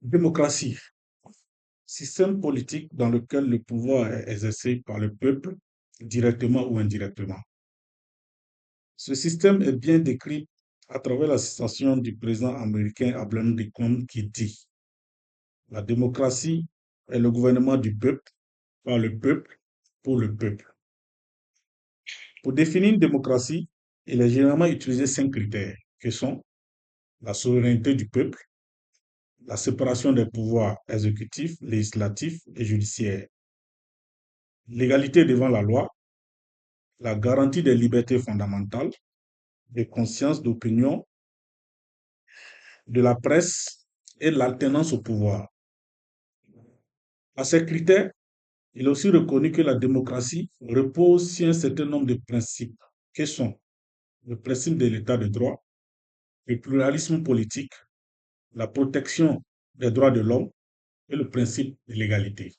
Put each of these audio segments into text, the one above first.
Démocratie, système politique dans lequel le pouvoir est exercé par le peuple, directement ou indirectement. Ce système est bien décrit à travers la citation du président américain Abraham Lincoln qui dit: la démocratie est le gouvernement du peuple, par le peuple, pour le peuple. Pour définir une démocratie, il est généralement utilisé 5 critères, que sont la souveraineté du peuple, la séparation des pouvoirs exécutifs, législatifs et judiciaires, l'égalité devant la loi, la garantie des libertés fondamentales, de conscience, d'opinion, de la presse et l'alternance au pouvoir. À ces critères, il est aussi reconnu que la démocratie repose sur un certain nombre de principes, que sont le principe de l'état de droit, le pluralisme politique, la protection des droits de l'homme et le principe de l'égalité.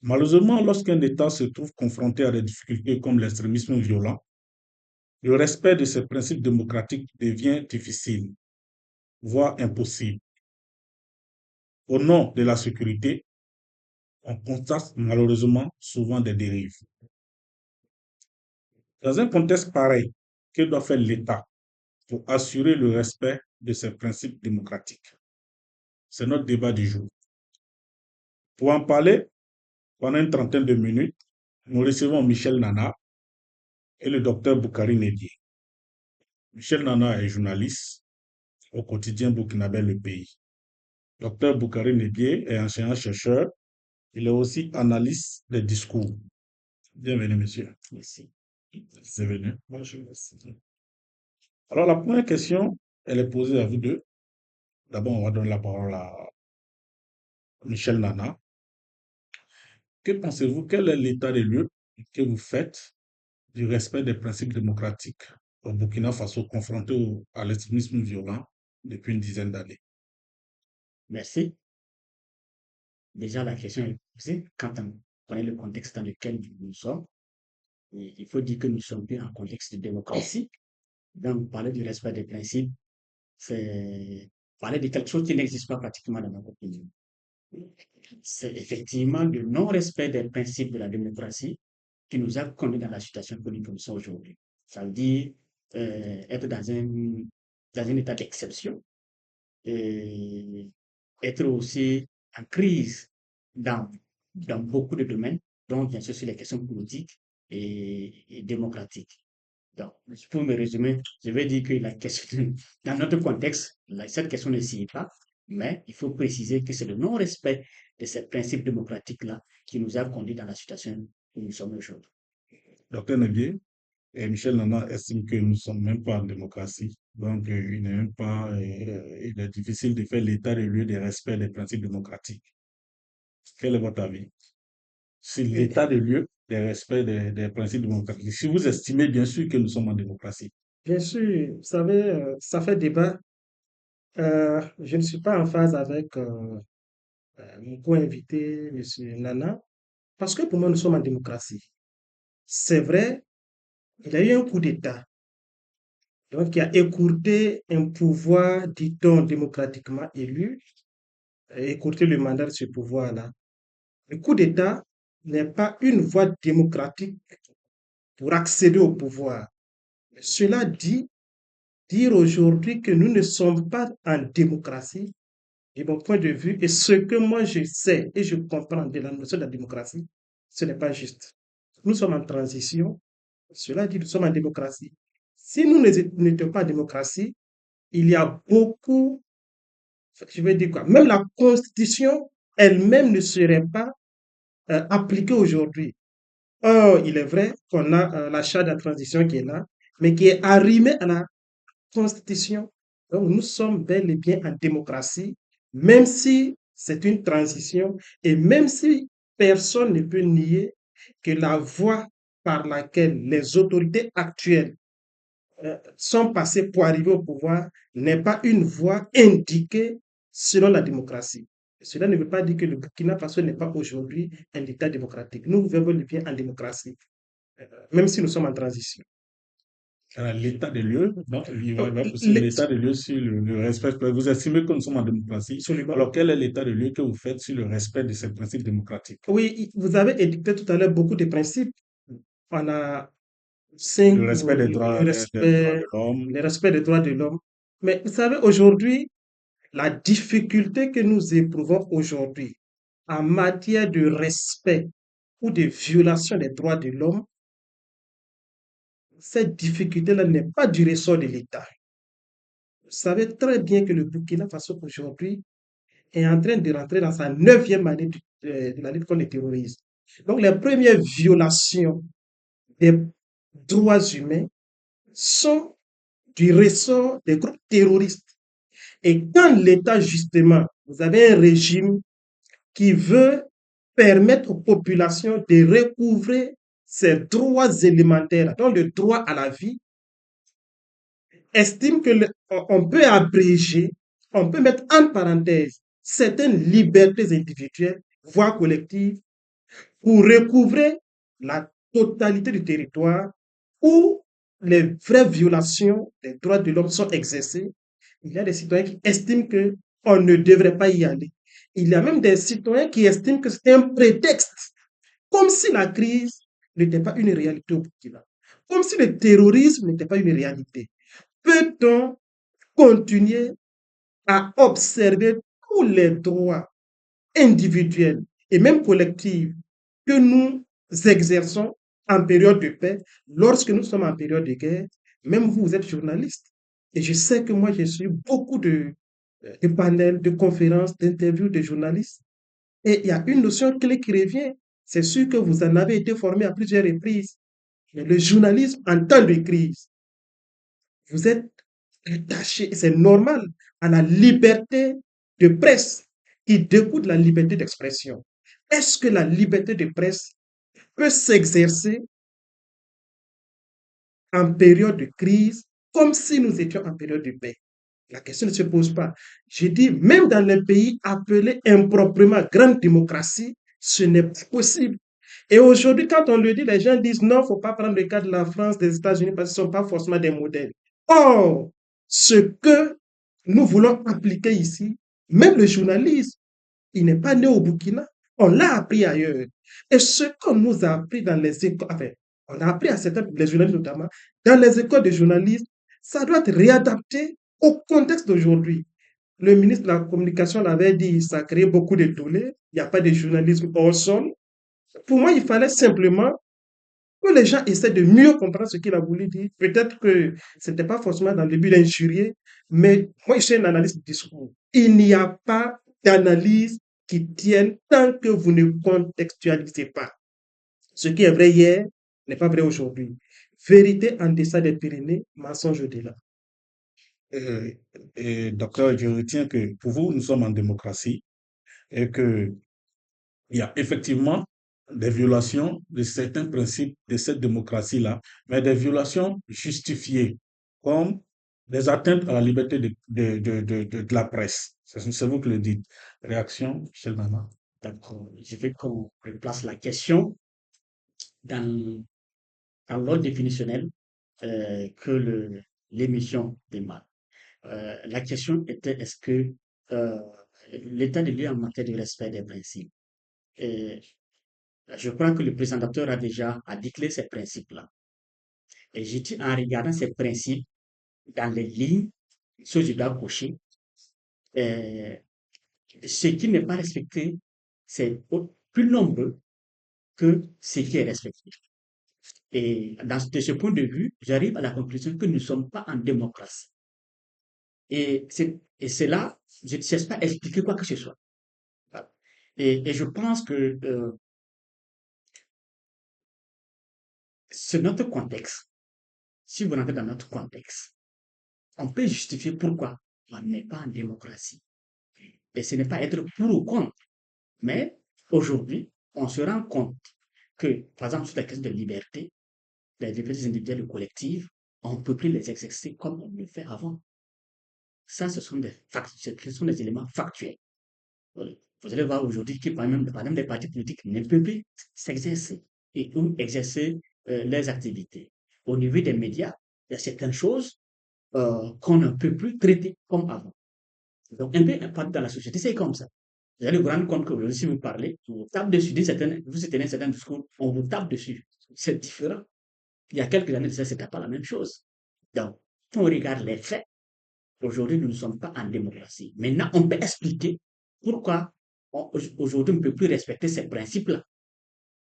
Malheureusement, lorsqu'un État se trouve confronté à des difficultés comme l'extrémisme violent, le respect de ces principes démocratiques devient difficile, voire impossible. Au nom de la sécurité, on constate malheureusement souvent des dérives. Dans un contexte pareil, que doit faire l'État pour assurer le respect de ces principes démocratiques? C'est notre débat du jour. Pour en parler, pendant une trentaine de minutes, nous recevons Michel Nana et le docteur Boukari Nédié. Michel Nana est journaliste au quotidien burkinabé Le Pays. Docteur Boukari Nédié est enseignant-chercheur. Il est aussi analyste des discours. Bienvenue, monsieur. Merci. C'est venu. Bonjour, merci. Alors, la première question, elle est posée à vous deux. D'abord, on va donner la parole à Michel Nana. Que pensez-vous, quel est l'état des lieux que vous faites du respect des principes démocratiques au Burkina Faso confronté à l'extrémisme violent depuis une dizaine d'années? Merci. Déjà, la question est posée quand on connaît le contexte dans lequel nous sommes. Et il faut dire que nous sommes bien en contexte de démocratie. Donc, parler du respect des principes, c'est parler de quelque chose qui n'existe pas pratiquement dans notre pays. C'est effectivement le non-respect des principes de la démocratie qui nous a conduits dans la situation que nous sommes aujourd'hui. Ça veut dire être dans un état d'exception et être aussi en crise dans, dans beaucoup de domaines, dont bien sûr sur les questions politiques et démocratiques. Donc, pour me résumer, je vais dire que la question, dans notre contexte, cette question ne s'y est pas, mais il faut préciser que c'est le non-respect de ces principes démocratiques-là qui nous a conduits dans la situation où nous sommes aujourd'hui. Docteur Nebier et Michel Nana estiment que nous ne sommes même pas en démocratie. Donc, il n'est même pas, il est difficile de faire l'état des lieux des respects des principes démocratiques. Quel est votre avis sur l'état des lieux des respects des principes démocratiques? Si vous estimez bien sûr que nous sommes en démocratie. Bien sûr, vous savez, ça fait débat. Je ne suis pas en phase avec mon co-invité, Monsieur Nana, parce que pour moi, nous sommes en démocratie. C'est vrai, il y a eu un coup d'État, donc qui a écourté un pouvoir, dit-on, démocratiquement élu, et écourté le mandat de ce pouvoir-là. Le coup d'État n'est pas une voie démocratique pour accéder au pouvoir. Cela dit, dire aujourd'hui que nous ne sommes pas en démocratie, de mon point de vue, et ce que moi je sais et je comprends de la notion de la démocratie, ce n'est pas juste. Nous sommes en transition, cela dit, nous sommes en démocratie. Si nous n'étions pas en démocratie, il y a beaucoup, je vais dire quoi, même la constitution elle-même ne serait pas appliquée aujourd'hui. Or, il est vrai qu'on a la charte de la transition qui est là, mais qui est arrimée à la constitution. Donc, nous sommes bel et bien en démocratie, même si c'est une transition et même si personne ne peut nier que la voie par laquelle les autorités actuelles sont passées pour arriver au pouvoir n'est pas une voie indiquée selon la démocratie. Cela ne veut pas dire que le Burkina Faso n'est pas aujourd'hui un État démocratique. Nous vivons bien en démocratie, même si nous sommes en transition. L'état des lieux, non, il va pousser Les- l'état des lieux sur le respect. Vous estimez que nous sommes en démocratie. Absolument. Alors, quel est l'état des lieux que vous faites sur le respect de ces principes démocratiques? Oui, vous avez édicté tout à l'heure beaucoup de principes. On a Le cinq pour respect des droits de l'homme. le respect des droits de l'homme. Mais vous savez, aujourd'hui, la difficulté que nous éprouvons aujourd'hui en matière de respect ou de violation des droits de l'homme, cette difficulté-là n'est pas du ressort de l'État. Vous savez très bien que le Burkina Faso aujourd'hui est en train de rentrer dans sa neuvième année de la lutte contre le terrorisme. Donc les premières violations des droits humains sont du ressort des groupes terroristes. Et quand l'État, justement, vous avez un régime qui veut permettre aux populations de recouvrer ces droits élémentaires, dont le droit à la vie, estime que on peut abréger, on peut mettre en parenthèse certaines libertés individuelles, voire collectives, pour recouvrer la totalité du territoire où les vraies violations des droits de l'homme sont exercées. Il y a des citoyens qui estiment qu'on ne devrait pas y aller. Il y a même des citoyens qui estiment que c'est un prétexte, comme si la crise n'était pas une réalité au Burkina, comme si le terrorisme n'était pas une réalité. Peut-on continuer à observer tous les droits individuels et même collectifs que nous exerçons en période de paix, lorsque nous sommes en période de guerre? Même vous, vous êtes journaliste. Et je sais que moi, j'ai suivi beaucoup de panels, de conférences, d'interviews de journalistes. Et il y a une notion clé qui revient. C'est sûr que vous en avez été formé à plusieurs reprises. Mais le journalisme en temps de crise, vous êtes attaché, c'est normal, à la liberté de presse qui découle de la liberté d'expression. Est-ce que la liberté de presse peut s'exercer en période de crise comme si nous étions en période de paix? La question ne se pose pas. Je dis, même dans les pays appelés improprement grande démocratie, ce n'est pas possible. Et aujourd'hui, quand on le dit, les gens disent non, il ne faut pas prendre le cas de la France, des États-Unis, parce qu'ils ne sont pas forcément des modèles. Or, ce que nous voulons appliquer ici, même le journalisme, il n'est pas né au Burkina, on l'a appris ailleurs. Et ce qu'on nous a appris dans les écoles, enfin, on a appris à certains, les journalistes notamment, dans les écoles de journalisme, ça doit être réadapté au contexte d'aujourd'hui. Le ministre de la Communication l'avait dit, ça crée beaucoup de tollés, il n'y a pas de journalisme hors sol. Pour moi, il fallait simplement que les gens essaient de mieux comprendre ce qu'il a voulu dire. Peut-être que ce n'était pas forcément dans le but d'injurier, mais moi, je suis un analyste de discours. Il n'y a pas d'analyse qui tienne tant que vous ne contextualisez pas. Ce qui est vrai hier n'est pas vrai aujourd'hui. Vérité en deçà des Pyrénées, mensonge au-delà. Euh, docteur, je retiens que pour vous, nous sommes en démocratie et que il y a effectivement des violations de certains principes de cette démocratie-là, mais des violations justifiées, comme des atteintes à la liberté de la presse. C'est vous qui le dites. Réaction, Michel Nana. D'accord. Je veux qu'on replace la question dans, dans l'ordre définitionnel que l'émission démarre. La question était est-ce que euh, l'état de lieu en matière de respect des principes. Et je crois que le présentateur a déjà articulé ces principes-là. Et j'ai dit en regardant ces principes dans les lignes, ce que je dois cocher, euh, ce qui n'est pas respecté, c'est plus nombreux que ce qui est respecté. Et de ce point de vue, j'arrive à la conclusion que nous ne sommes pas en démocratie. C'est là, je ne cherche pas à expliquer quoi que ce soit. Voilà. Et je pense que c'est notre contexte. Si vous rentrez dans notre contexte, on peut justifier pourquoi on n'est pas en démocratie. Et ce n'est pas être pour ou contre. Mais aujourd'hui, on se rend compte que, par exemple, sur la question de liberté, les libertés individuelles et collectives, on ne peut plus les exercer comme on le fait avant. Ça, ce sont des éléments factuels. Vous allez voir aujourd'hui que, par exemple, les partis politiques ne peuvent plus s'exercer et ou exercer leurs activités. Au niveau des médias, il y a certaines choses qu'on ne peut plus traiter comme avant. Donc, un peu impact dans la société, c'est comme ça. Vous allez vous rendre compte que si vous parlez, on vous tape dessus, vous tenez certains discours, on vous tape dessus. C'est différent. Il y a quelques années, ça, c'était pas la même chose. Donc, quand on regarde les faits, aujourd'hui, nous ne sommes pas en démocratie. Maintenant, on peut expliquer pourquoi aujourd'hui, on ne peut plus respecter ces principes-là.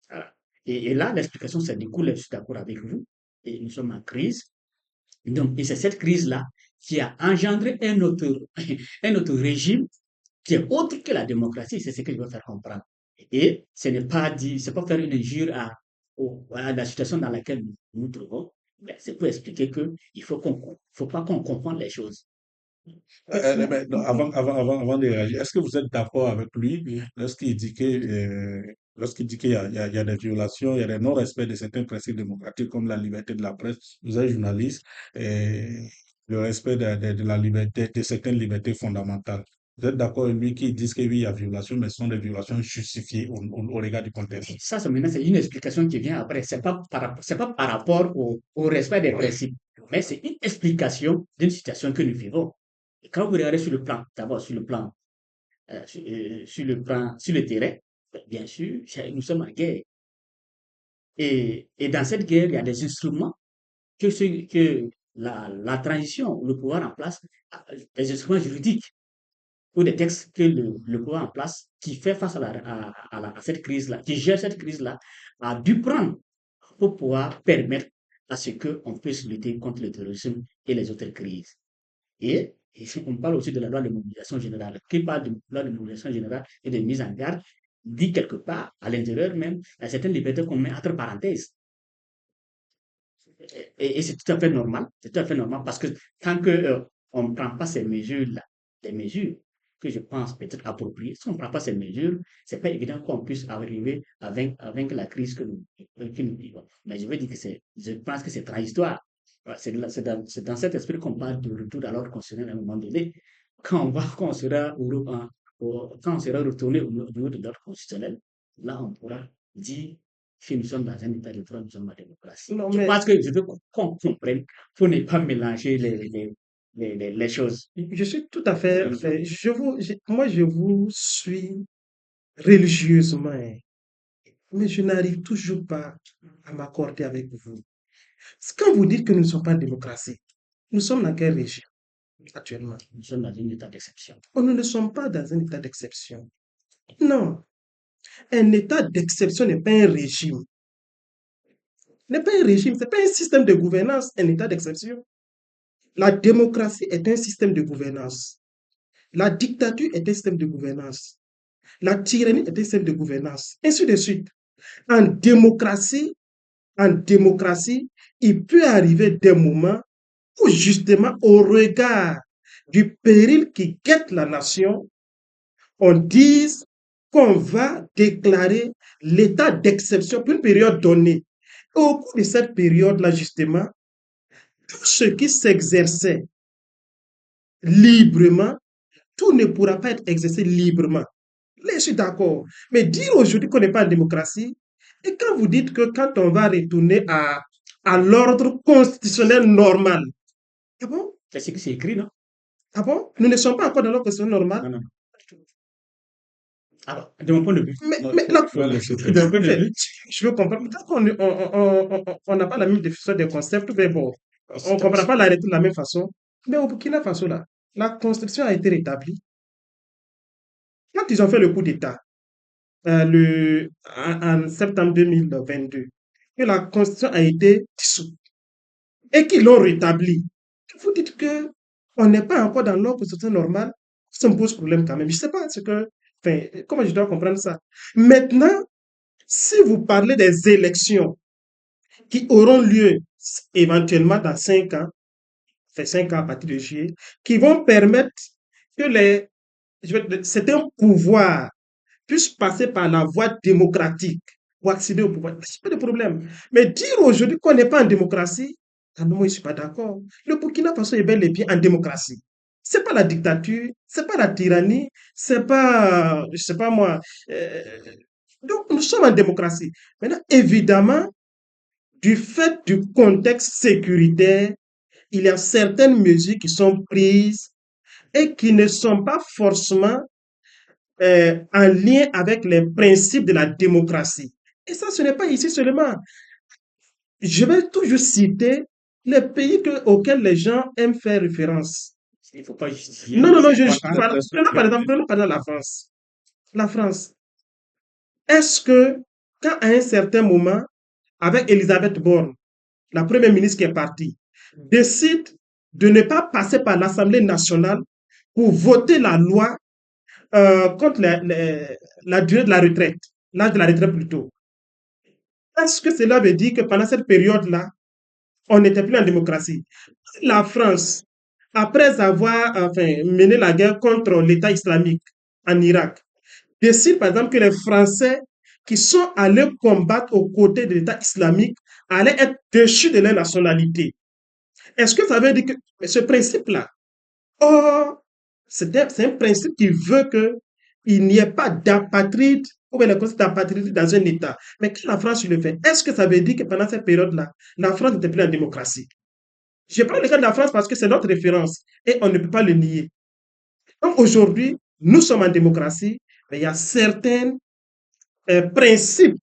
Voilà. Et là, l'explication, c'est du coup, je suis d'accord avec vous. Et nous sommes en crise. Donc, et c'est cette crise-là qui a engendré un autre régime qui est autre que la démocratie. C'est ce que je veux faire comprendre. Et ce n'est pas dit, c'est pas faire une injure à la situation dans laquelle nous nous trouvons. Mais c'est pour expliquer que faut pas qu'on confonde les choses. Mais non, avant de réagir, est-ce que vous êtes d'accord avec lui Mm. lorsqu'il dit qu'il y a des violations, il y a des non-respects de certains principes démocratiques comme la liberté de la presse, vous êtes journaliste, et le respect de la liberté, de certaines libertés fondamentales. Vous êtes d'accord avec lui qui dit que oui, il y a violation, mais ce sont des violations justifiées au regard du contexte. Ça, maintenant, c'est une explication qui vient après. C'est pas par rapport au respect des principes, mais c'est une explication d'une situation que nous vivons. Et quand vous regardez sur le plan, d'abord sur le terrain, bien sûr, nous sommes en guerre. Et dans cette guerre, il y a des instruments que la transition, le pouvoir en place, des instruments juridiques ou des textes que le pouvoir en place qui fait face à cette crise-là, qui gère cette crise-là, a dû prendre pour pouvoir permettre à ce qu'on puisse lutter contre le terrorisme et les autres crises. Et on parle aussi de la loi de mobilisation générale. Qui parle de loi de mobilisation générale et de mise en garde, dit quelque part, à l'intérieur même, il y a certaines libertés qu'on met entre parenthèses. Et c'est tout à fait normal. C'est tout à fait normal parce que tant que on ne prend pas ces mesures-là, des mesures que je pense peut-être appropriées, si on ne prend pas ces mesures, c'est pas évident qu'on puisse arriver avec la crise que nous vivons. Mais je veux dire que je pense que c'est transitoire. Voilà, c'est dans cet esprit qu'on parle de retour à l'ordre constitutionnel à un moment donné. Quand on sera, quand on sera retourné au niveau de l'ordre constitutionnel, là, on pourra dire que nous sommes dans un état de droit, nous sommes en démocratie. Non, Je mais pense que je veux qu'on comprenne pour ne pas mélanger les choses. je suis tout à fait, moi, je vous suis religieusement, hein, mais je n'arrive toujours pas à m'accorder avec vous. Quand vous dites que nous ne sommes pas en démocratie, nous sommes dans quel régime actuellement? Nous sommes dans un état d'exception. Nous ne sommes pas dans un état d'exception. Non, un état d'exception n'est pas un régime. N'est pas un régime, c'est pas un système de gouvernance, un état d'exception. La démocratie est un système de gouvernance. La dictature est un système de gouvernance. La tyrannie est un système de gouvernance. Ainsi de suite. En démocratie, il peut arriver des moments où justement, au regard du péril qui guette la nation, on dise qu'on va déclarer l'état d'exception pour une période donnée. Au cours de cette période-là, justement, tout ce qui s'exerçait librement, tout ne pourra pas être exercé librement. Là, je suis d'accord. Mais dire aujourd'hui qu'on n'est pas en démocratie, et quand vous dites que quand on va retourner à l'ordre constitutionnel normal, ah bon? C'est ce que c'est écrit, non? Ah bon? Nous ne sommes pas encore dans l'ordre constitutionnel normal. Non, non, non. Alors, de mon point de vue. Mais là, Faut laisser De mon point de vue. je veux comprendre. Peut-être qu'on n'a pas la même définition des concepts, mais bon, on ne comprend pas la réalité de la même façon. Mais au Burkina Faso, là, la constitution a été rétablie. Quand ils ont fait le coup d'État, en septembre 2022, que la constitution a été dissoute et qu'ils l'ont rétablie. Vous dites que on n'est pas encore dans l'ordre constitutionnel normal, ça me pose problème quand même. Je ne sais pas enfin, comment je dois comprendre ça. Maintenant, si vous parlez des élections qui auront lieu éventuellement dans 5 ans, fait 5 ans à partir de juillet, qui vont permettre que certains pouvoirs puissent passer par la voie démocratique pour accéder au pouvoir. C'est pas de problème. Mais dire aujourd'hui qu'on n'est pas en démocratie, ah non, moi je ne suis pas d'accord. Le Burkina Faso est bel et bien en démocratie. C'est pas la dictature, c'est pas la tyrannie, c'est pas, je sais pas moi. euh, donc nous sommes en démocratie. Maintenant, évidemment, du fait du contexte sécuritaire, il y a certaines mesures qui sont prises et qui ne sont pas forcément en lien avec les principes de la démocratie. Et ça, ce n'est pas ici seulement. Je vais toujours citer les pays auxquels les gens aiment faire référence. Il ne faut pas justifier, Non, mais non, non, c'est important. voilà. Prenons par exemple la France. La France. Est-ce que, quand à un certain moment, avec Elisabeth Borne, la première ministre qui est partie, décide de ne pas passer par l'Assemblée nationale pour voter la loi contre la durée de la retraite, l'âge de la retraite plutôt. Est-ce que cela veut dire que pendant cette période-là, on n'était plus en démocratie? La France, après avoir mené la guerre contre l'État islamique en Irak, décide par exemple que les Français qui sont allés combattre aux côtés de l'État islamique allaient être déchus de leur nationalité. Est-ce que ça veut dire que ce principe-là, oh, c'est un principe qui veut qu'il n'y ait pas d'apatride ou bien le concept d'apatride dans un État. Mais quand la France le fait, est-ce que ça veut dire que pendant cette période-là, la France n'était plus en démocratie? Je prends le cas de la France parce que c'est notre référence et on ne peut pas le nier. Donc aujourd'hui, nous sommes en démocratie, mais il y a certains principes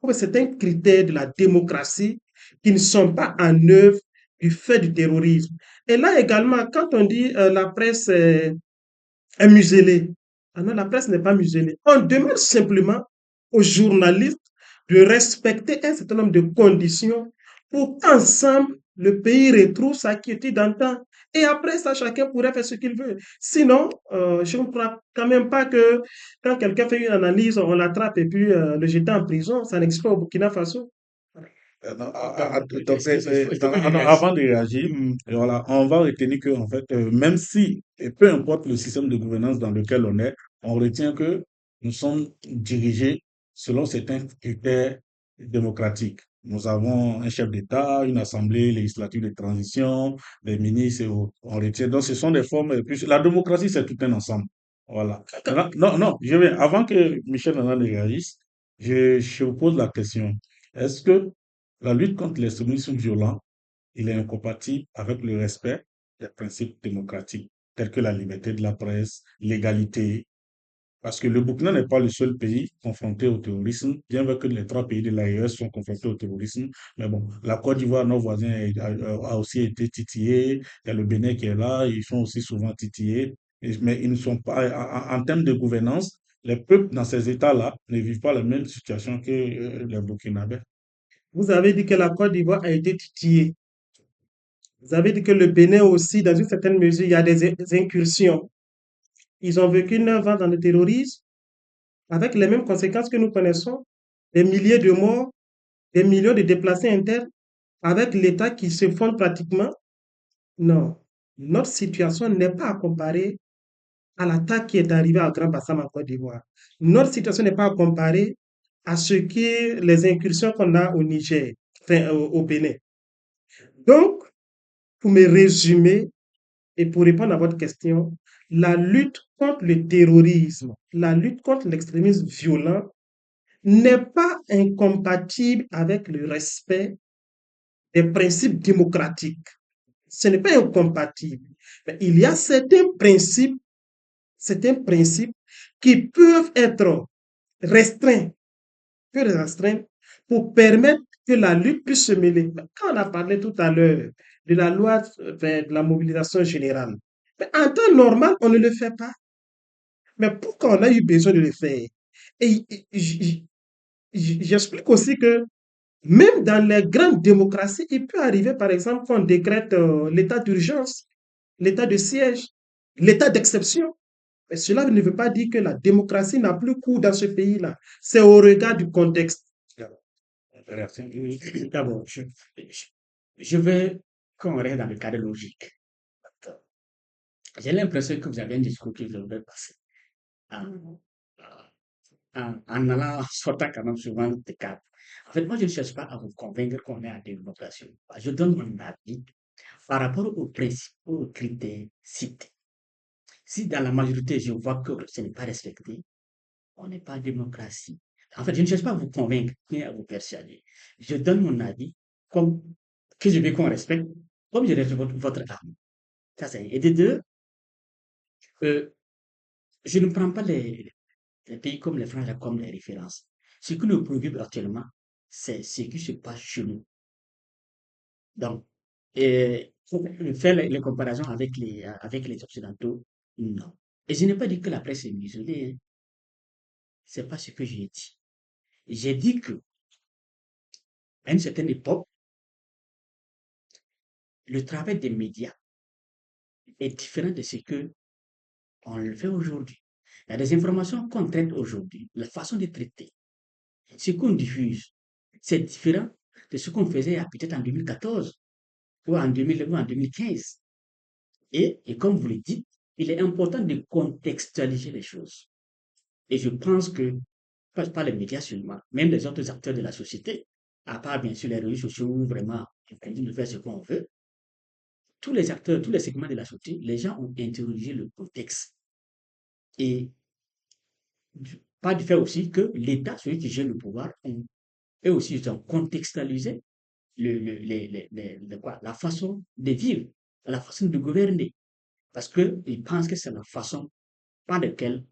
ou certains critères de la démocratie qui ne sont pas en œuvre du fait du terrorisme. Et là également, quand on dit la presse est muselée, ah non, la presse n'est pas muselée. On demande simplement aux journalistes de respecter un certain nombre de conditions pour qu'ensemble, le pays retrouve sa quiétude d'antan. Et après ça, chacun pourrait faire ce qu'il veut. Sinon, je ne crois quand même pas que quand quelqu'un fait une analyse, on l'attrape et puis le jette en prison. Ça n'existe pas au Burkina Faso. Non, donc, Il faut que je non, réagisse. avant de réagir, voilà, on va retenir que, en fait, même si, et peu importe le système de gouvernance dans lequel on est, on retient que nous sommes dirigés selon certains critères démocratiques. Nous avons un chef d'État, une assemblée législative de transition, des ministres et autres. On retient. Donc, ce sont des formes. Et puis, la démocratie, c'est tout un ensemble. Voilà. Maintenant, non, non, je vais, avant que Michel Nana ne réagisse, je vous pose la question. Est-ce que la lutte contre l'extrémisme violent, il est incompatible avec le respect des principes démocratiques, tels que la liberté de la presse, l'égalité? Parce que le Burkina n'est pas le seul pays confronté au terrorisme, bien que les trois pays de l'AES sont confrontés au terrorisme. Mais bon, la Côte d'Ivoire, nos voisins, a aussi été titillé. Il y a le Bénin qui est là, ils sont aussi souvent titillés. Mais ils ne sont pas, en termes de gouvernance, les peuples dans ces États-là ne vivent pas la même situation que les Burkinabés. Vous avez dit que la Côte d'Ivoire a été titillée. Vous avez dit que le Bénin aussi, dans une certaine mesure, il y a des incursions. Ils ont vécu 9 ans dans le terrorisme avec les mêmes conséquences que nous connaissons, des milliers de morts, des millions de déplacés internes, avec l'État qui se fonde pratiquement. Non, notre situation n'est pas à comparer à l'attaque qui est arrivée à Grand Bassam en Côte d'Ivoire. Notre situation n'est pas à comparer à ce qui les incursions qu'on a au Niger, enfin, au Bénin. Donc, pour me résumer et pour répondre à votre question, la lutte contre le terrorisme, la lutte contre l'extrémisme violent n'est pas incompatible avec le respect des principes démocratiques. Ce n'est pas incompatible. Mais il y a certains principes qui peuvent être restreints, pour permettre que la lutte puisse se mêler. Quand on a parlé tout à l'heure de la loi de la mobilisation générale, mais en temps normal, on ne le fait pas. Mais pourquoi on a eu besoin de le faire? Et j'explique aussi que même dans les grandes démocraties, il peut arriver, par exemple, qu'on décrète l'état d'urgence, l'état de siège, l'état d'exception. Mais cela ne veut pas dire que la démocratie n'a plus cours dans ce pays-là. C'est au regard du contexte. D'abord, je veux qu'on reste dans le cadre logique. J'ai l'impression que vous avez un discours qui devrait passer en, en allant, sortant quand même souvent des cadres. En fait, moi, je ne cherche pas à vous convaincre qu'on est en démocratie. Je donne mon avis par rapport aux principaux critères cités. Si dans la majorité, je vois que ce n'est pas respecté, on n'est pas en démocratie. En fait, je ne cherche pas à vous convaincre ni à vous persuader. Je donne mon avis comme que je veux qu'on respecte comme je reste votre arme. Ça, c'est un. Et de deux, je ne prends pas les pays comme les France comme les références. Ce que nous préoccupons actuellement, c'est ce qui se passe chez nous. Donc, faire les comparaisons avec les Occidentaux, non. Et je n'ai pas dit que la presse est muselée, hein. C'est pas ce que j'ai dit. J'ai dit que, à une certaine époque, le travail des médias est différent de ce que on le fait aujourd'hui. Il y a des informations qu'on traite aujourd'hui, la façon de traiter, ce qu'on diffuse, c'est différent de ce qu'on faisait peut-être en 2014 ou en 2000 ou en 2015. Et comme vous le dites, il est important de contextualiser les choses. Et je pense que, pas les médias seulement, même les autres acteurs de la société, à part bien sûr les réseaux sociaux où vraiment on continue de faire ce qu'on veut, tous les acteurs, tous les segments de la société, les gens ont interrogé le contexte. Et pas du fait aussi que l'État, celui qui gère le pouvoir, eux aussi ils ont contextualisé la façon de vivre, la façon de gouverner. Parce qu'ils pensent que c'est la façon par laquelle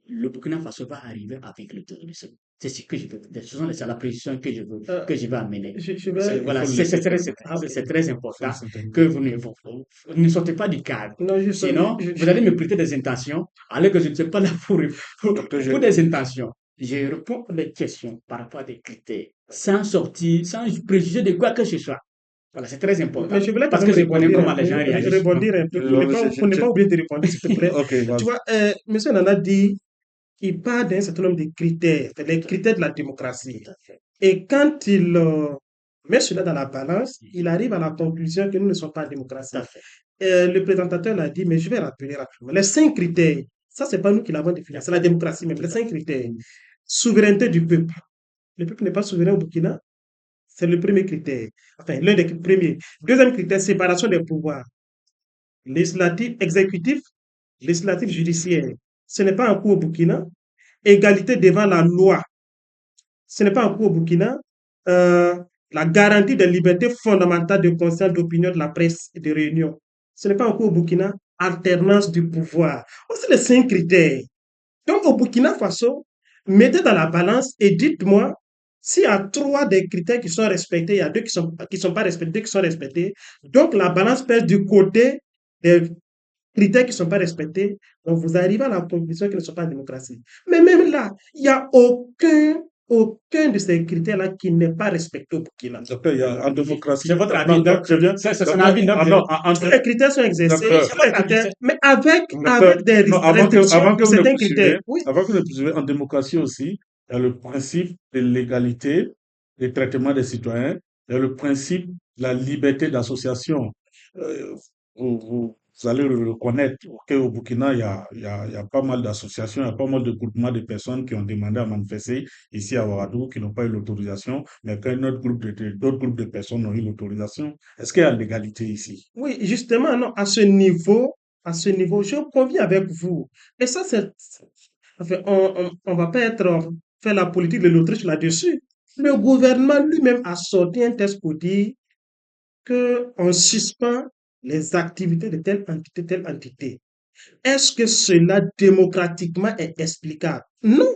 le Burkina Faso va arriver avec le terrorisme. C'est ce que je veux, c'est la précision Euh, que je veux amener. je vais. Il Voilà, faut le laisser terminer. Ah, ok. c'est très Il faut le important laisser terminer. que vous ne sortez pas du cadre. Non, juste, Sinon, vous allez me prêter des intentions, alors que je ne suis pas là Docteur, pour des intentions. Je réponds à des questions par rapport à des critères, sans sortir, sans préjuger de quoi que ce soit. Voilà, c'est très mais important. je voulais quand Parce même que je connais rebondir un comment les peu, gens réagissent. rebondir un peu pour ne pas oublier de répondre, s'il te plaît. Ok, Tu vas-y. vois, Monsieur Nana dit, il parle d'un certain nombre de critères, les critères de la démocratie. Tout à fait. Et quand il met cela dans la balance, il arrive à la conclusion que nous ne sommes pas en Tout à démocratie. fait. Le présentateur l'a dit, mais je vais rappeler rapidement. Les 5 critères, ça, c'est pas nous qui l'avons défini, c'est la démocratie même. Les 5 critères. Souveraineté du peuple. Le peuple n'est pas souverain au Burkina. C'est le premier critère. Enfin, l'un des premiers. Deuxième critère, séparation des pouvoirs. Législatif, exécutif, législatif, judiciaire. Ce n'est pas un coup au Burkina. Égalité devant la loi. Ce n'est pas un coup au Burkina. Euh, la garantie des libertés fondamentales de conscience, d'opinion, de la presse et de réunion. Ce n'est pas un coup au Burkina. Alternance du pouvoir. Voici les 5 critères. Donc, au Burkina Faso, mettez dans la balance et dites-moi s'il y a 3 des critères qui sont respectés, il y a 2 qui sont pas respectés, 2 qui sont respectés. Donc, la balance pèse du côté des critères qui ne sont pas respectés. Donc, vous arrivez à la conclusion qu'ils ne sont pas en démocratie. Mais même là, il n'y a aucun de ces critères-là qui n'est pas respecté au Burkina. Docteur, il y a en démocratie. C'est votre Non, avis, non, donc je viens. c'est son Docteur, avis, donc ah non, Tous les critères sont exercés, docteur, c'est tous les votre avis. critères, mais avec docteur, des non, restrictions avant que pour vous ne certains critères. poursuivez, Oui, avant que vous ne poursuivez, en démocratie aussi, il y a le principe de l'égalité, des traitements des citoyens, il y a le principe de la liberté d'association. Euh, vous allez le reconnaître qu'au Burkina, il y a pas mal d'associations, il y a pas mal de groupements de personnes qui ont demandé à manifester ici à Ouagadougou, qui n'ont pas eu l'autorisation, mais qu'un autre d'autres groupes de personnes ont eu l'autorisation. Est-ce qu'il y a l'égalité ici? oui, justement, non, à ce niveau, je conviens avec vous. Et ça, enfin, on va pas faire la politique de l'autruche là-dessus. Le gouvernement lui-même a sorti un texte pour dire que on suspend les activités de telle entité. Est-ce que cela démocratiquement est explicable? Non,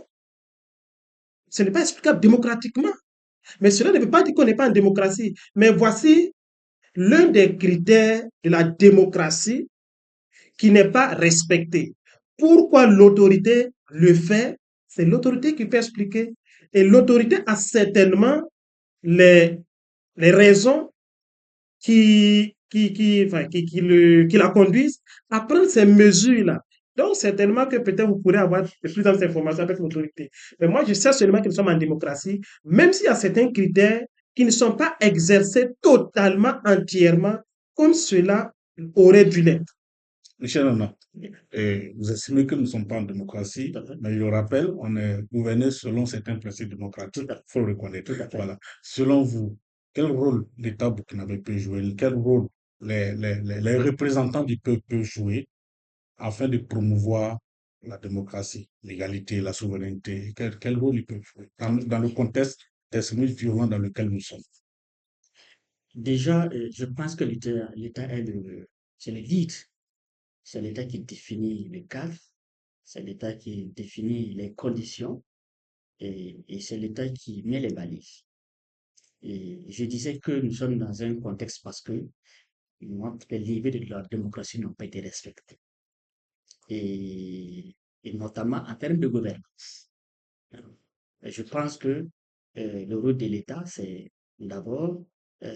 ce n'est pas explicable démocratiquement. Mais cela ne veut pas dire qu'on n'est pas en démocratie. Mais voici l'un des critères de la démocratie qui n'est pas respecté. Pourquoi l'autorité le fait? C'est l'autorité qui peut expliquer. Et l'autorité a certainement les, les raisons qui la conduisent à prendre ces mesures-là. Donc, certainement que peut-être vous pourrez avoir de plus d'informations avec l'autorité. Mais moi, je sais seulement que nous sommes en démocratie, même s'il y a certains critères qui ne sont pas exercés totalement, entièrement, comme cela aurait dû l'être. Michel Nana, vous estimez que nous ne sommes pas en démocratie, Tout à fait. mais je le rappelle, on est gouverné selon certains principes démocratiques. Tout à fait. Il faut le reconnaître. Tout à fait. Voilà. Selon vous, quel rôle l'État burkinabé peut jouer? Quel rôle les représentants du peuple peuvent jouer afin de promouvoir la démocratie, l'égalité, la souveraineté? Quel rôle ils peuvent jouer dans le contexte extrêmement violent dans lequel nous sommes? Déjà, je pense que l'État c'est le lead. C'est l'État qui définit le cadre, c'est l'État qui définit les conditions et c'est l'État qui met les balises. Et je disais que nous sommes dans un contexte parce que les limites de la démocratie n'ont pas été respectées. Et, et notamment en termes de gouvernance. Et je pense que le rôle de l'État, c'est d'abord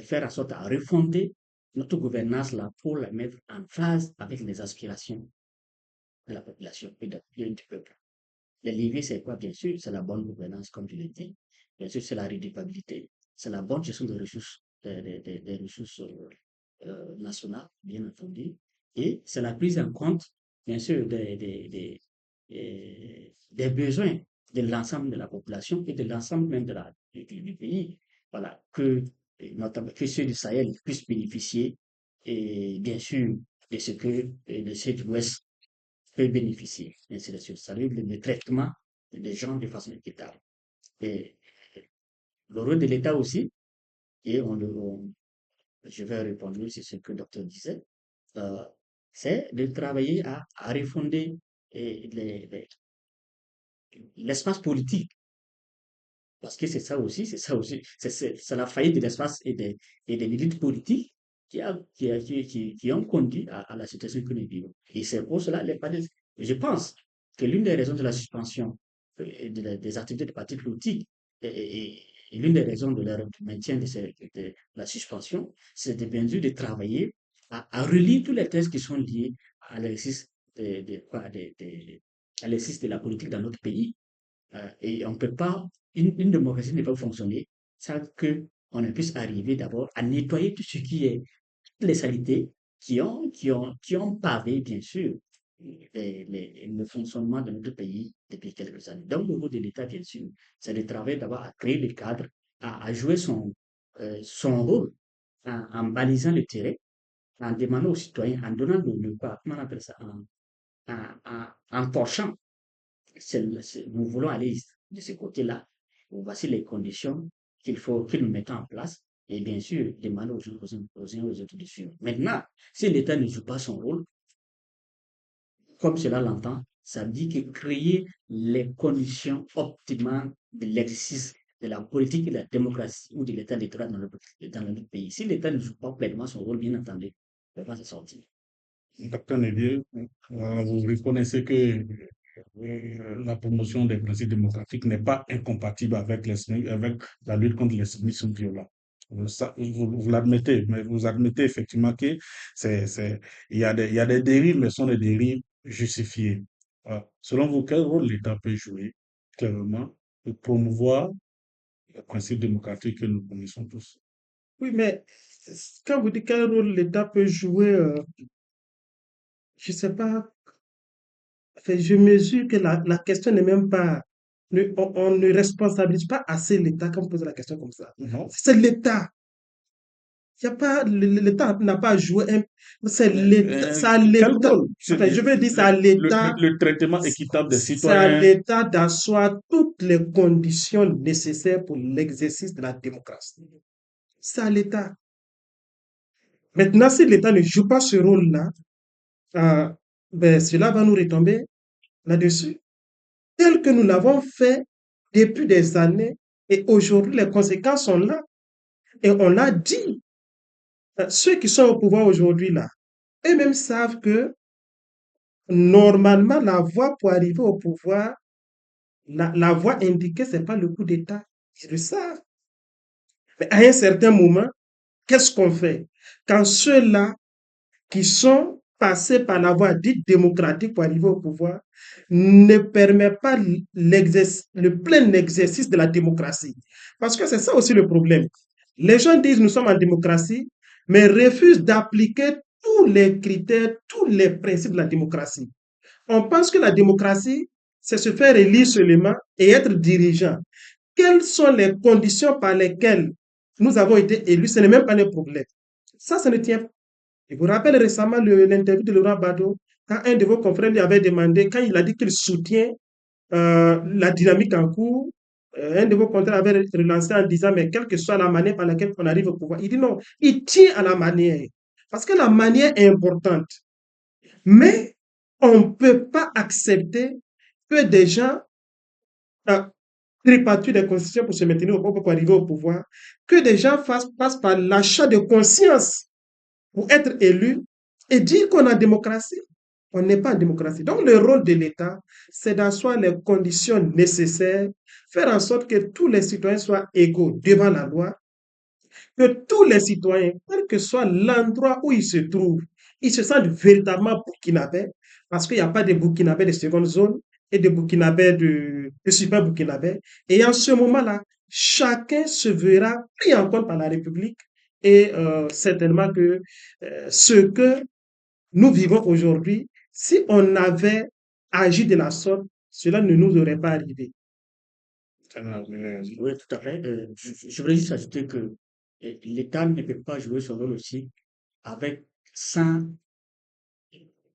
faire en sorte à refonder notre gouvernance là pour la mettre en phase avec les aspirations de la population et du peuple. Les leviers, c'est quoi? Bien sûr, c'est la bonne gouvernance, comme je l'ai dit. Bien sûr, c'est la redevabilité. C'est la bonne gestion des ressources, des ressources nationales, bien entendu. Et c'est la prise en compte, bien sûr, des besoins de l'ensemble de la population et de l'ensemble même du pays. Voilà, notamment, que ceux du Sahel puissent bénéficier, et bien sûr, de ce que le Sud-Ouest peut bénéficier, ainsi de suite. Ça veut dire le traitement des gens de façon équitable. Et le rôle de l'État aussi, et je vais répondre sur ce que le docteur disait, euh, c'est de travailler à refonder l'espace politique. Parce que c'est la faillite de l'espace et des limites politiques qui ont conduit à la situation que nous vivons. Et c'est pour cela, je pense que l'une des raisons de la suspension des activités de partis politiques et l'une des raisons de leur maintien de la suspension, c'est de bien sûr de travailler à relire tous les textes qui sont liés à l'exercice à l'exercice de la politique dans notre pays et on ne peut pas, une démocratie ne peut pas fonctionner sans qu'on ne puisse arriver d'abord à nettoyer tout ce qui est, toutes les saletés qui ont pavé, bien sûr, le fonctionnement de notre pays depuis quelques années. Donc, le rôle de l'État, bien sûr, c'est de travailler d'abord à créer le cadre, à jouer son rôle en balisant le terrain, en demandant aux citoyens, en donnant comment on appelle ça, en torchant nous voulons aller de ce côté-là. Voici les conditions qu'il faut que nous mettons en place. Et bien sûr, demander aux uns aux autres de suivre. Maintenant, si l'État ne joue pas son rôle, comme cela l'entend, ça dit que créer les conditions optimales de l'exercice de la politique et de la démocratie ou de l'état de droit dans notre pays. Si l'État ne joue pas pleinement son rôle, bien entendu, il ne peut pas se sortir. Docteur Nevieux, vous reconnaissez que la promotion des principes démocratiques n'est pas incompatible avec la lutte contre l'extrémisme violent. Vous l'admettez, mais vous admettez effectivement que il y a des dérives, mais ce sont des dérives justifiées. Selon vous, quel rôle l'État peut jouer clairement pour promouvoir les principes démocratiques que nous connaissons tous? Oui, mais quand vous dites quel rôle l'État peut jouer, je ne sais pas, enfin, je mesure que la question n'est même pas, on ne responsabilise pas assez l'État quand on pose la question comme ça. Non. C'est l'État. Il y a pas, l'État n'a pas joué c'est Mais, l'État, c'est à quel l'État, rôle? enfin, je veux dire, c'est à l'État, Le traitement équitable des c'est à citoyens. l'État d'asseoir toutes les conditions nécessaires pour l'exercice de la démocratie. C'est à l'État. Maintenant, si l'État ne joue pas ce rôle-là, euh, ben, cela va nous retomber là-dessus, tel que nous l'avons fait depuis des années, et aujourd'hui, les conséquences sont là. Et on l'a dit, ceux qui sont au pouvoir aujourd'hui, là, eux-mêmes savent que normalement, la voie pour arriver au pouvoir, la voie indiquée, c'est pas le coup d'État. Ils le savent. Mais à un certain moment, qu'est-ce qu'on fait? Quand ceux-là qui sont passés par la voie dite démocratique pour arriver au pouvoir ne permettent pas le plein exercice de la démocratie. Parce que c'est ça aussi le problème. Les gens disent nous sommes en démocratie, mais refusent d'appliquer tous les critères, tous les principes de la démocratie. On pense que la démocratie, c'est se faire élire seulement et être dirigeant. Quelles sont les conditions par lesquelles nous avons été élus? Ce n'est même pas le problème. Ça ne tient pas. Je vous rappelle récemment l'interview de Laurent Bado, quand un de vos confrères lui avait demandé, quand il a dit qu'il soutient la dynamique en cours, Un de vos contrats avait relancé en disant, mais quelle que soit la manière par laquelle on arrive au pouvoir, il dit non, il tient à la manière. Parce que la manière est importante. Mais on ne peut pas accepter que des gens tripatouillent des constitutions pour se maintenir au pouvoir, pour arriver au pouvoir, que des gens passent par l'achat de conscience pour être élus et dire qu'on a démocratie. On n'est pas en démocratie. Donc, le rôle de l'État, c'est d'asseoir les conditions nécessaires, faire en sorte que tous les citoyens soient égaux devant la loi, que tous les citoyens, quel que soit l'endroit où ils se trouvent, ils se sentent véritablement burkinabés, parce qu'il n'y a pas de burkinabés de seconde zone et de burkinabés de super burkinabés. Et en ce moment-là, chacun se verra pris en compte par la République et certainement que ce que nous vivons aujourd'hui, si on avait agi de la sorte, cela ne nous aurait pas arrivé. Oui, tout à fait. Je voudrais juste ajouter que l'État ne peut pas jouer son rôle aussi avec, sans,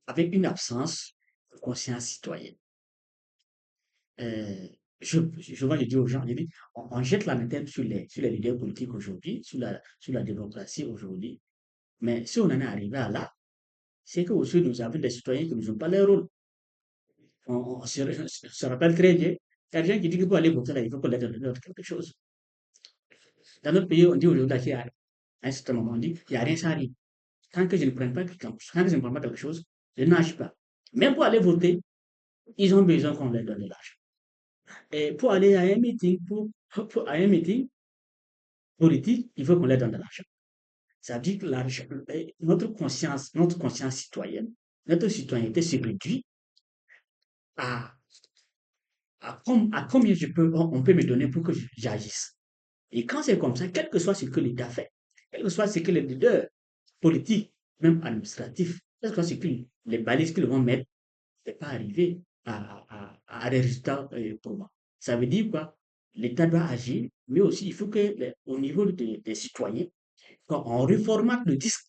avec une absence de conscience citoyenne. Souvent, je dis aux gens, je dis, on jette la montagne sur les leaders politiques aujourd'hui, sur la démocratie aujourd'hui. Mais si on en est arrivé à là, c'est qu'aussi nous avons des citoyens qui ne jouent pas leur rôle. On se rappelle très bien, il y a des gens qui disent qu'il faut aller voter là, il faut qu'on leur donne quelque chose. Dans notre pays, on dit aujourd'hui, à un certain moment, on dit, il n'y a rien, ça arrive. Tant que je ne prends pas quelque chose, je n'agis pas. Même pour aller voter, ils ont besoin qu'on leur donne de l'argent. Et pour aller à un meeting, à un meeting politique, il faut qu'on leur donne de l'argent. Ça veut dire que l'argent, notre conscience citoyenne, notre citoyenneté se réduit à, à combien on peut me donner pour que j'agisse. Et quand c'est comme ça, quel que soit ce que l'État fait, quel que soit ce que les leaders politiques, même administratifs, quel que soit ce que les balises qu'ils vont mettre, ne peut pas arriver à des résultats probants. Ça veut dire quoi? L'État doit agir, mais aussi il faut que, au niveau des citoyens, quand on reformate le disque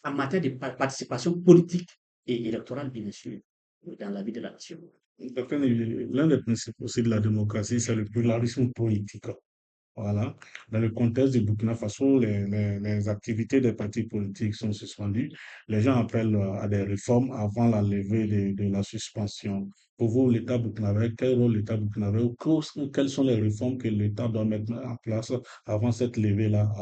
en matière de participation politique et électorale, bien sûr, dans la vie de la nation. L'un des principes aussi de la démocratie, c'est le pluralisme politique. Voilà. Dans le contexte du Burkina Faso, les activités des partis politiques sont suspendues. Les gens appellent à des réformes avant la levée de la suspension. Pour vous, l'État burkinabé, quel rôle l'État burkinabé ou quelles sont les réformes que l'État doit mettre en place avant cette levée-là,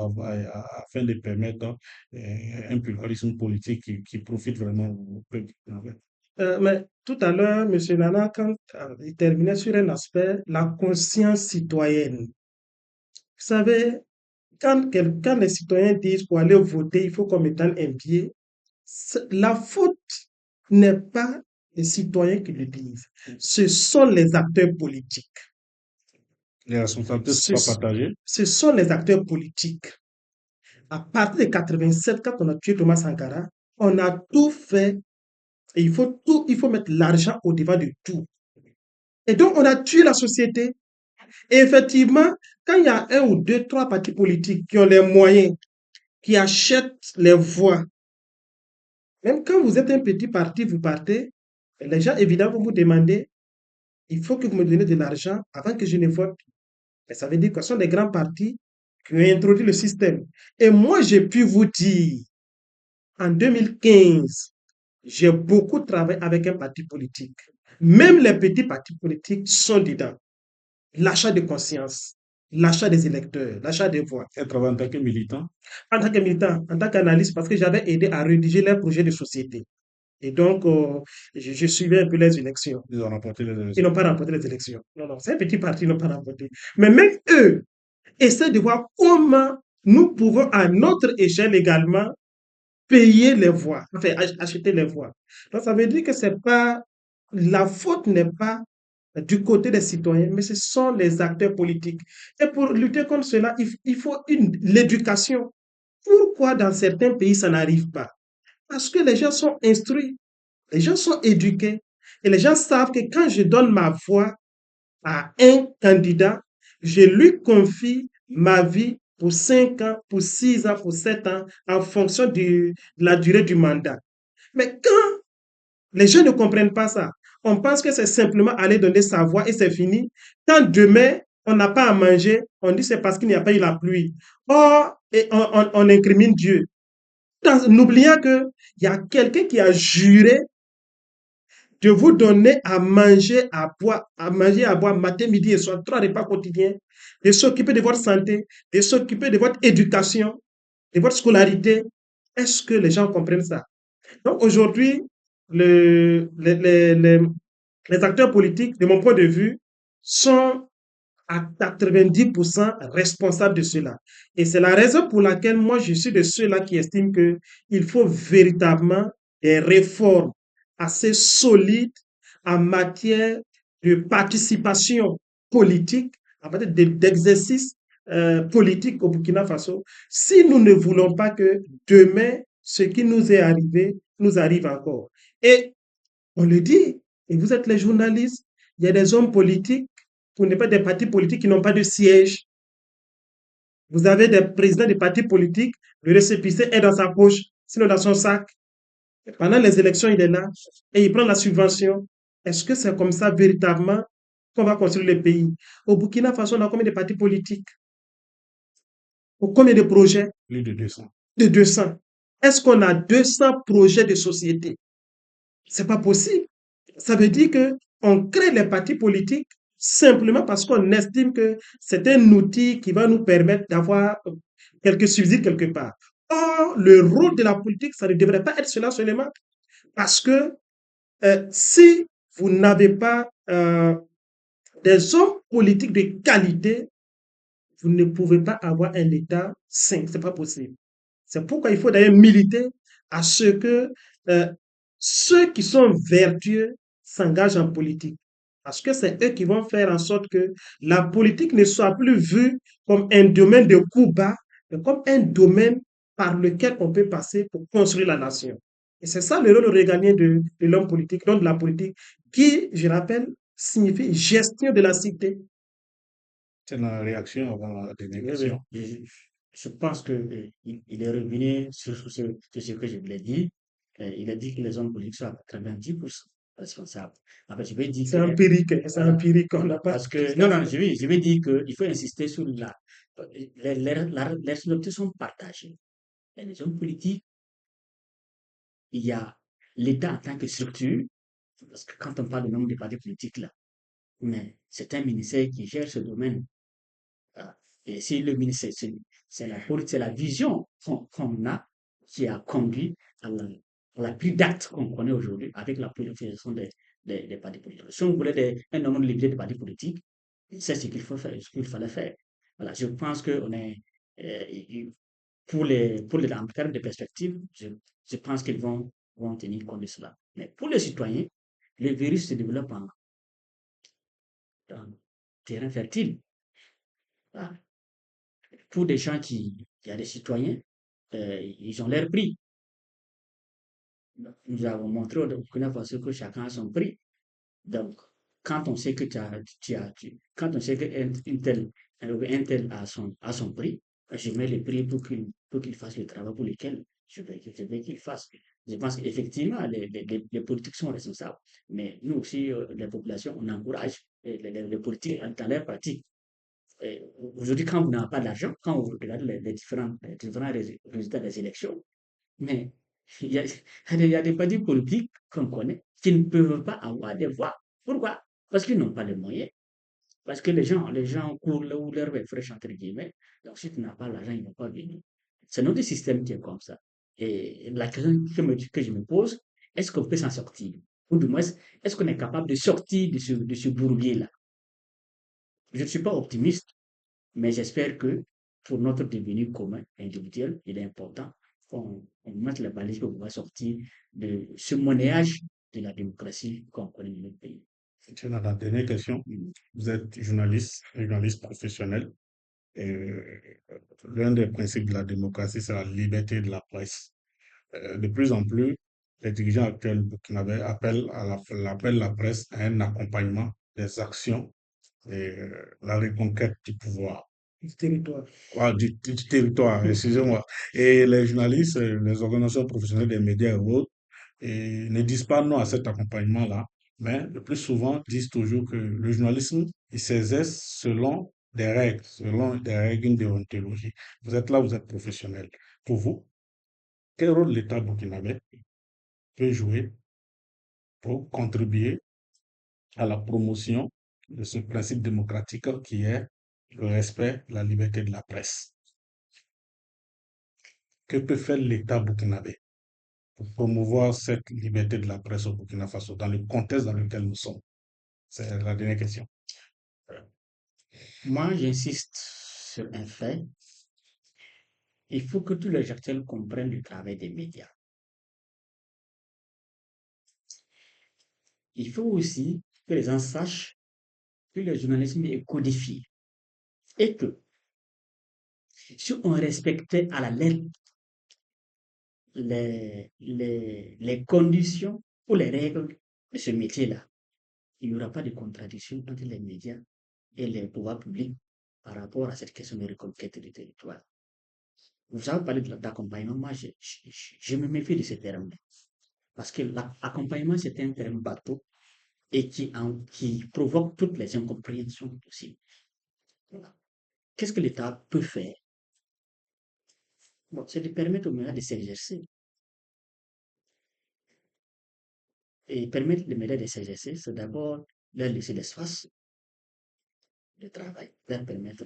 afin de permettre un pluralisme politique qui profite vraiment au peuple burkinabé? Mais tout à l'heure, M. Nana, quand il terminait sur un aspect, la conscience citoyenne. Vous savez, quand les citoyens disent pour aller voter, il faut qu'on me donne un billet, la faute n'est pas les citoyens qui le disent, ce sont les acteurs politiques. Les responsabilités ne sont pas partagées. Ce sont les acteurs politiques. À partir de 87, quand on a tué Thomas Sankara, on a tout fait et il faut mettre l'argent au devant de tout. Et donc, on a tué la société. Et effectivement, quand il y a un ou deux, trois partis politiques qui ont les moyens, qui achètent les voix, même quand vous êtes un petit parti, vous partez, les gens, évidemment, vont vous demander, il faut que vous me donniez de l'argent avant que je ne vote. Mais ça veut dire que ce sont des grands partis qui ont introduit le système. Et moi, j'ai pu vous dire, en 2015, j'ai beaucoup travaillé avec un parti politique. Même les petits partis politiques sont dedans. L'achat de conscience, l'achat des électeurs, l'achat des voix. Et travailler en tant que militant? En tant que militant, en tant qu'analyste, parce que j'avais aidé à rédiger leurs projets de société. Et donc, je suivais un peu les élections. Ils ont remporté les élections. Ils n'ont pas remporté les élections. Non, non, c'est un petit parti, ils n'ont pas remporté. Mais même eux essaient de voir comment nous pouvons, à notre échelle également, payer les voix, enfin, acheter les voix. Donc, ça veut dire que c'est pas, la faute n'est pas du côté des citoyens, mais ce sont les acteurs politiques. Et pour lutter contre cela, il faut l'éducation. Pourquoi dans certains pays ça n'arrive pas? Parce que les gens sont instruits, les gens sont éduqués, et les gens savent que quand je donne ma voix à un candidat, je lui confie ma vie pour 5 ans, pour 6 ans, pour 7 ans, en fonction de la durée du mandat. Mais quand les gens ne comprennent pas ça, on pense que c'est simplement aller donner sa voix et c'est fini. Quand demain, on n'a pas à manger, on dit c'est parce qu'il n'y a pas eu la pluie. Or, et on incrimine Dieu. N'oubliant qu'il y a quelqu'un qui a juré de vous donner à manger, à boire matin, midi et soir, 3 repas quotidiens, de s'occuper de votre santé, de s'occuper de votre éducation, de votre scolarité. Est-ce que les gens comprennent ça? Donc aujourd'hui, les acteurs politiques, de mon point de vue, sont à 90% responsables de cela. Et c'est la raison pour laquelle moi, je suis de ceux-là qui estiment qu'il faut véritablement des réformes assez solides en matière de participation politique, en matière d'exercice politique au Burkina Faso, si nous ne voulons pas que demain, ce qui nous est arrivé nous arrive encore. Et on le dit, et vous êtes les journalistes, il y a des hommes politiques, pour ne pas des partis politiques qui n'ont pas de siège. Vous avez des présidents des partis politiques, le récépissé est dans sa poche, sinon dans son sac. Et pendant les élections, il est là et il prend la subvention. Est-ce que c'est comme ça véritablement qu'on va construire le pays? Au Burkina Faso, on a combien de partis politiques? Ou combien de projets? Plus de 200. De 200. Est-ce qu'on a 200 projets de société? C'est pas possible. Ça veut dire que on crée les partis politiques simplement parce qu'on estime que c'est un outil qui va nous permettre d'avoir quelques subsides quelque part. Or, le rôle de la politique, ça ne devrait pas être cela seulement, parce que si vous n'avez pas des hommes politiques de qualité, vous ne pouvez pas avoir un État sain. C'est pas possible. C'est pourquoi il faut d'ailleurs militer à ce que euh, ceux qui sont vertueux s'engagent en politique. Parce que c'est eux qui vont faire en sorte que la politique ne soit plus vue comme un domaine de coups bas, mais comme un domaine par lequel on peut passer pour construire la nation. Et c'est ça le rôle régalien de l'homme politique, donc de la politique, qui, je rappelle, signifie gestion de la cité. C'est la réaction avant la Oui, dénégation. oui. Je pense que il est revenu sur ce que je voulais dire. Il a dit que les hommes politiques sont à 90% responsables. En fait, je vais dire C'est que, empirique, c'est voilà, empirique, on n'a pas parce que, jusqu'à non, non, ça. je vais dire qu'il faut insister sur les responsabilités sont partagées. Et les hommes politiques, il y a l'État en tant que structure, parce que quand on parle du nombre de partis politiques là, mais c'est un ministère qui gère ce domaine. Voilà. Et si le ministère, c'est la vision qu'on a qui a conduit à la prise d'actes qu'on connaît aujourd'hui avec la politisation des partis politiques. Si on voulait un nombre limité de partis politiques, c'est ce qu'il faut faire, ce qu'il fallait faire. Voilà, je pense que on est, en termes de perspective, je pense qu'ils vont tenir compte de cela. Mais pour les citoyens, le virus se développe en terrain fertile. Voilà. Pour des gens il y a des citoyens, ils ont leur prix. Nous avons montré au Burkina Faso que chacun a son prix. Donc, quand on sait que quand on sait un tel a son prix, je mets le prix pour qu'il fasse le travail pour lequel je veux qu'il fasse. Je pense qu'effectivement, les politiques sont responsables. Mais nous aussi, les populations, on encourage les politiques dans leur pratique. Aujourd'hui, quand vous n'avez pas d'argent, quand vous regardez les différents résultats des élections, mais il y a des partis politiques qu'on connaît qui ne peuvent pas avoir des voix. Pourquoi? Parce qu'ils n'ont pas les moyens. Parce que les gens courent là où l'herbe est fraîche, entre guillemets. Donc, si tu n'as pas l'argent, ils ne vont pas venir. C'est notre système qui est comme ça. Et la question que je me pose, est-ce qu'on peut s'en sortir? Ou du moins, est-ce qu'on est capable de sortir de ce bourbier-là? Je ne suis pas optimiste, mais j'espère que pour notre devenir commun, individuel, il est important qu'on mette les balises pour pouvoir sortir de ce monnayage de la démocratie qu'on connaît dans notre pays. C'est la dernière question. Vous êtes journaliste professionnel. Et l'un des principes de la démocratie, c'est la liberté de la presse. De plus en plus, les dirigeants actuels burkinabés appellent la presse à un accompagnement des actions et la reconquête du pouvoir. Du territoire. Du territoire, excusez-moi. Et les journalistes, les organisations professionnelles des médias et autres, et ne disent pas non à cet accompagnement-là, mais le plus souvent disent toujours que le journalisme, il s'exerce selon des règles, selon des règles de déontologie. Vous êtes là, vous êtes professionnel. Pour vous, quel rôle l'État burkinabé peut jouer pour contribuer à la promotion de ce principe démocratique qui est le respect de la liberté de la presse? Que peut faire l'État burkinabé pour promouvoir cette liberté de la presse au Burkina Faso dans le contexte dans lequel nous sommes? C'est la dernière question. Moi, j'insiste sur un fait. Il faut que tous les acteurs comprennent le travail des médias. Il faut aussi que les gens sachent que le journalisme est codifié et que si on respectait à la lettre les conditions ou les règles de ce métier-là, il n'y aura pas de contradiction entre les médias et les pouvoirs publics par rapport à cette question de reconquête du territoire. Vous avez parlé d'accompagnement, moi je me méfie de ce terme-là. Parce que l'accompagnement, c'est un terme bateau et qui provoque toutes les incompréhensions possibles. Voilà. Qu'est-ce que l'État peut faire? Bon, c'est de permettre aux médias de s'exercer. Et permettre aux médias de s'exercer, c'est d'abord leur laisser l'espace de travail, leur permettre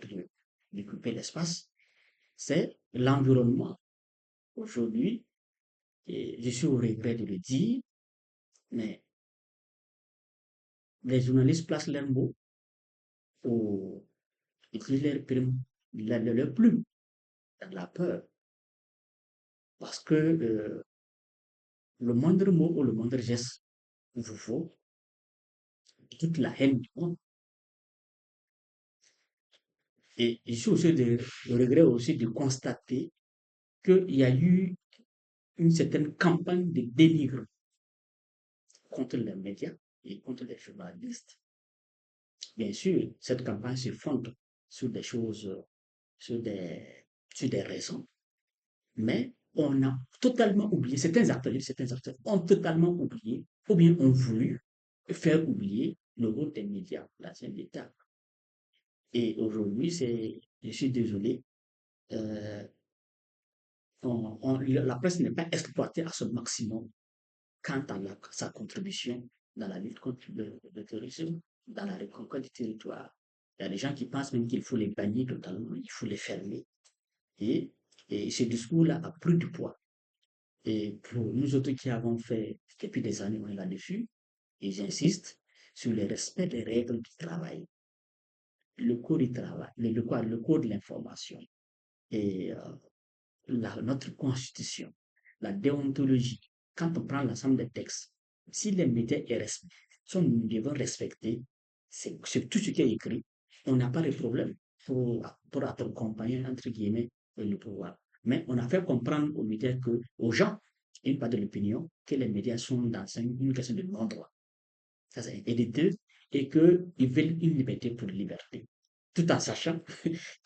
d'occuper l'espace. C'est l'environnement. Aujourd'hui, et je suis au regret de le dire, mais les journalistes placent leurs mots ou utilisent leur plume dans la peur. Parce que le moindre mot ou le moindre geste vous vaut toute la haine du monde. Et je suis aussi le regret aussi de constater qu'il y a eu une certaine campagne de dénigrement contre les médias et contre les journalistes. Bien sûr, cette campagne se fonde sur des choses, sur des, sur des raisons, mais on a totalement oublié, certains acteurs ont totalement oublié, ou bien ont voulu faire oublier le rôle des médias, la scène d'État. Et aujourd'hui, je suis désolé, euh, la presse n'est pas exploitée à son maximum quant à sa contribution dans la lutte contre le terrorisme, dans la reconquête du territoire. Il y a des gens qui pensent même qu'il faut les bannir totalement, il faut les fermer. Et, et ce discours-là a pris du poids. Et pour nous autres qui avons fait depuis des années, on est là-dessus, et j'insiste sur le respect des règles du travail, le code du travail, le code de l'information et notre constitution, la déontologie. Quand on prend l'ensemble des textes, si les médias sont, nous devons respecter, c'est tout ce qui est écrit, on n'a pas de problème pour accompagner, entre guillemets, le pouvoir. Mais on a fait comprendre aux médias aux gens, une part de l'opinion, que les médias sont dans une question de non-droit. Ça, c'est et de deux, et qu'ils veulent une liberté pour liberté. Tout en sachant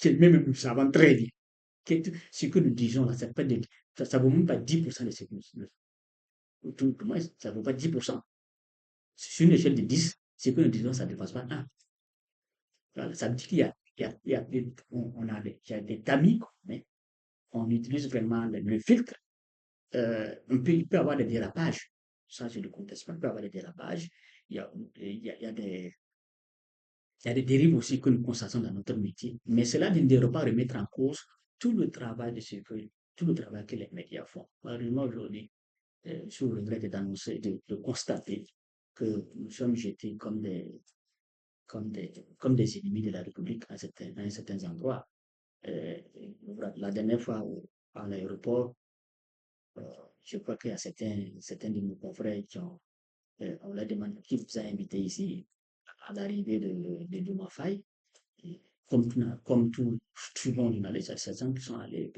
que même nous savons très bien que ce que nous disons là, ça ne vaut même pas 10% de ce que nous tout moins, ça ne vaut pas 10%. Sur une échelle de 10, ce que nous disons, ça ne dépasse pas 1. Voilà, ça veut dire qu'il y a, il y a des, on a des, il y a des tamis, mais on utilise vraiment le filtre. Il peut y avoir des dérapages. Ça, je ne le conteste pas. Il peut y avoir des dérapages. Il y a, il y a des, il y a des dérives aussi que nous constatons dans notre métier. Mais cela ne devrait pas remettre en cause tout le travail tout le travail que les médias font. Malheureusement, aujourd'hui, je suis au regret d'annoncer, de constater que nous sommes jetés comme des ennemis de la République à certains endroits. Euh, la dernière fois à l'aéroport, euh, je crois qu'il y a certains de nos confrères on leur demande qui vous a invité ici à l'arrivée de Douma Faye. Comme tout bon journaliste, il y a certains qui sont allés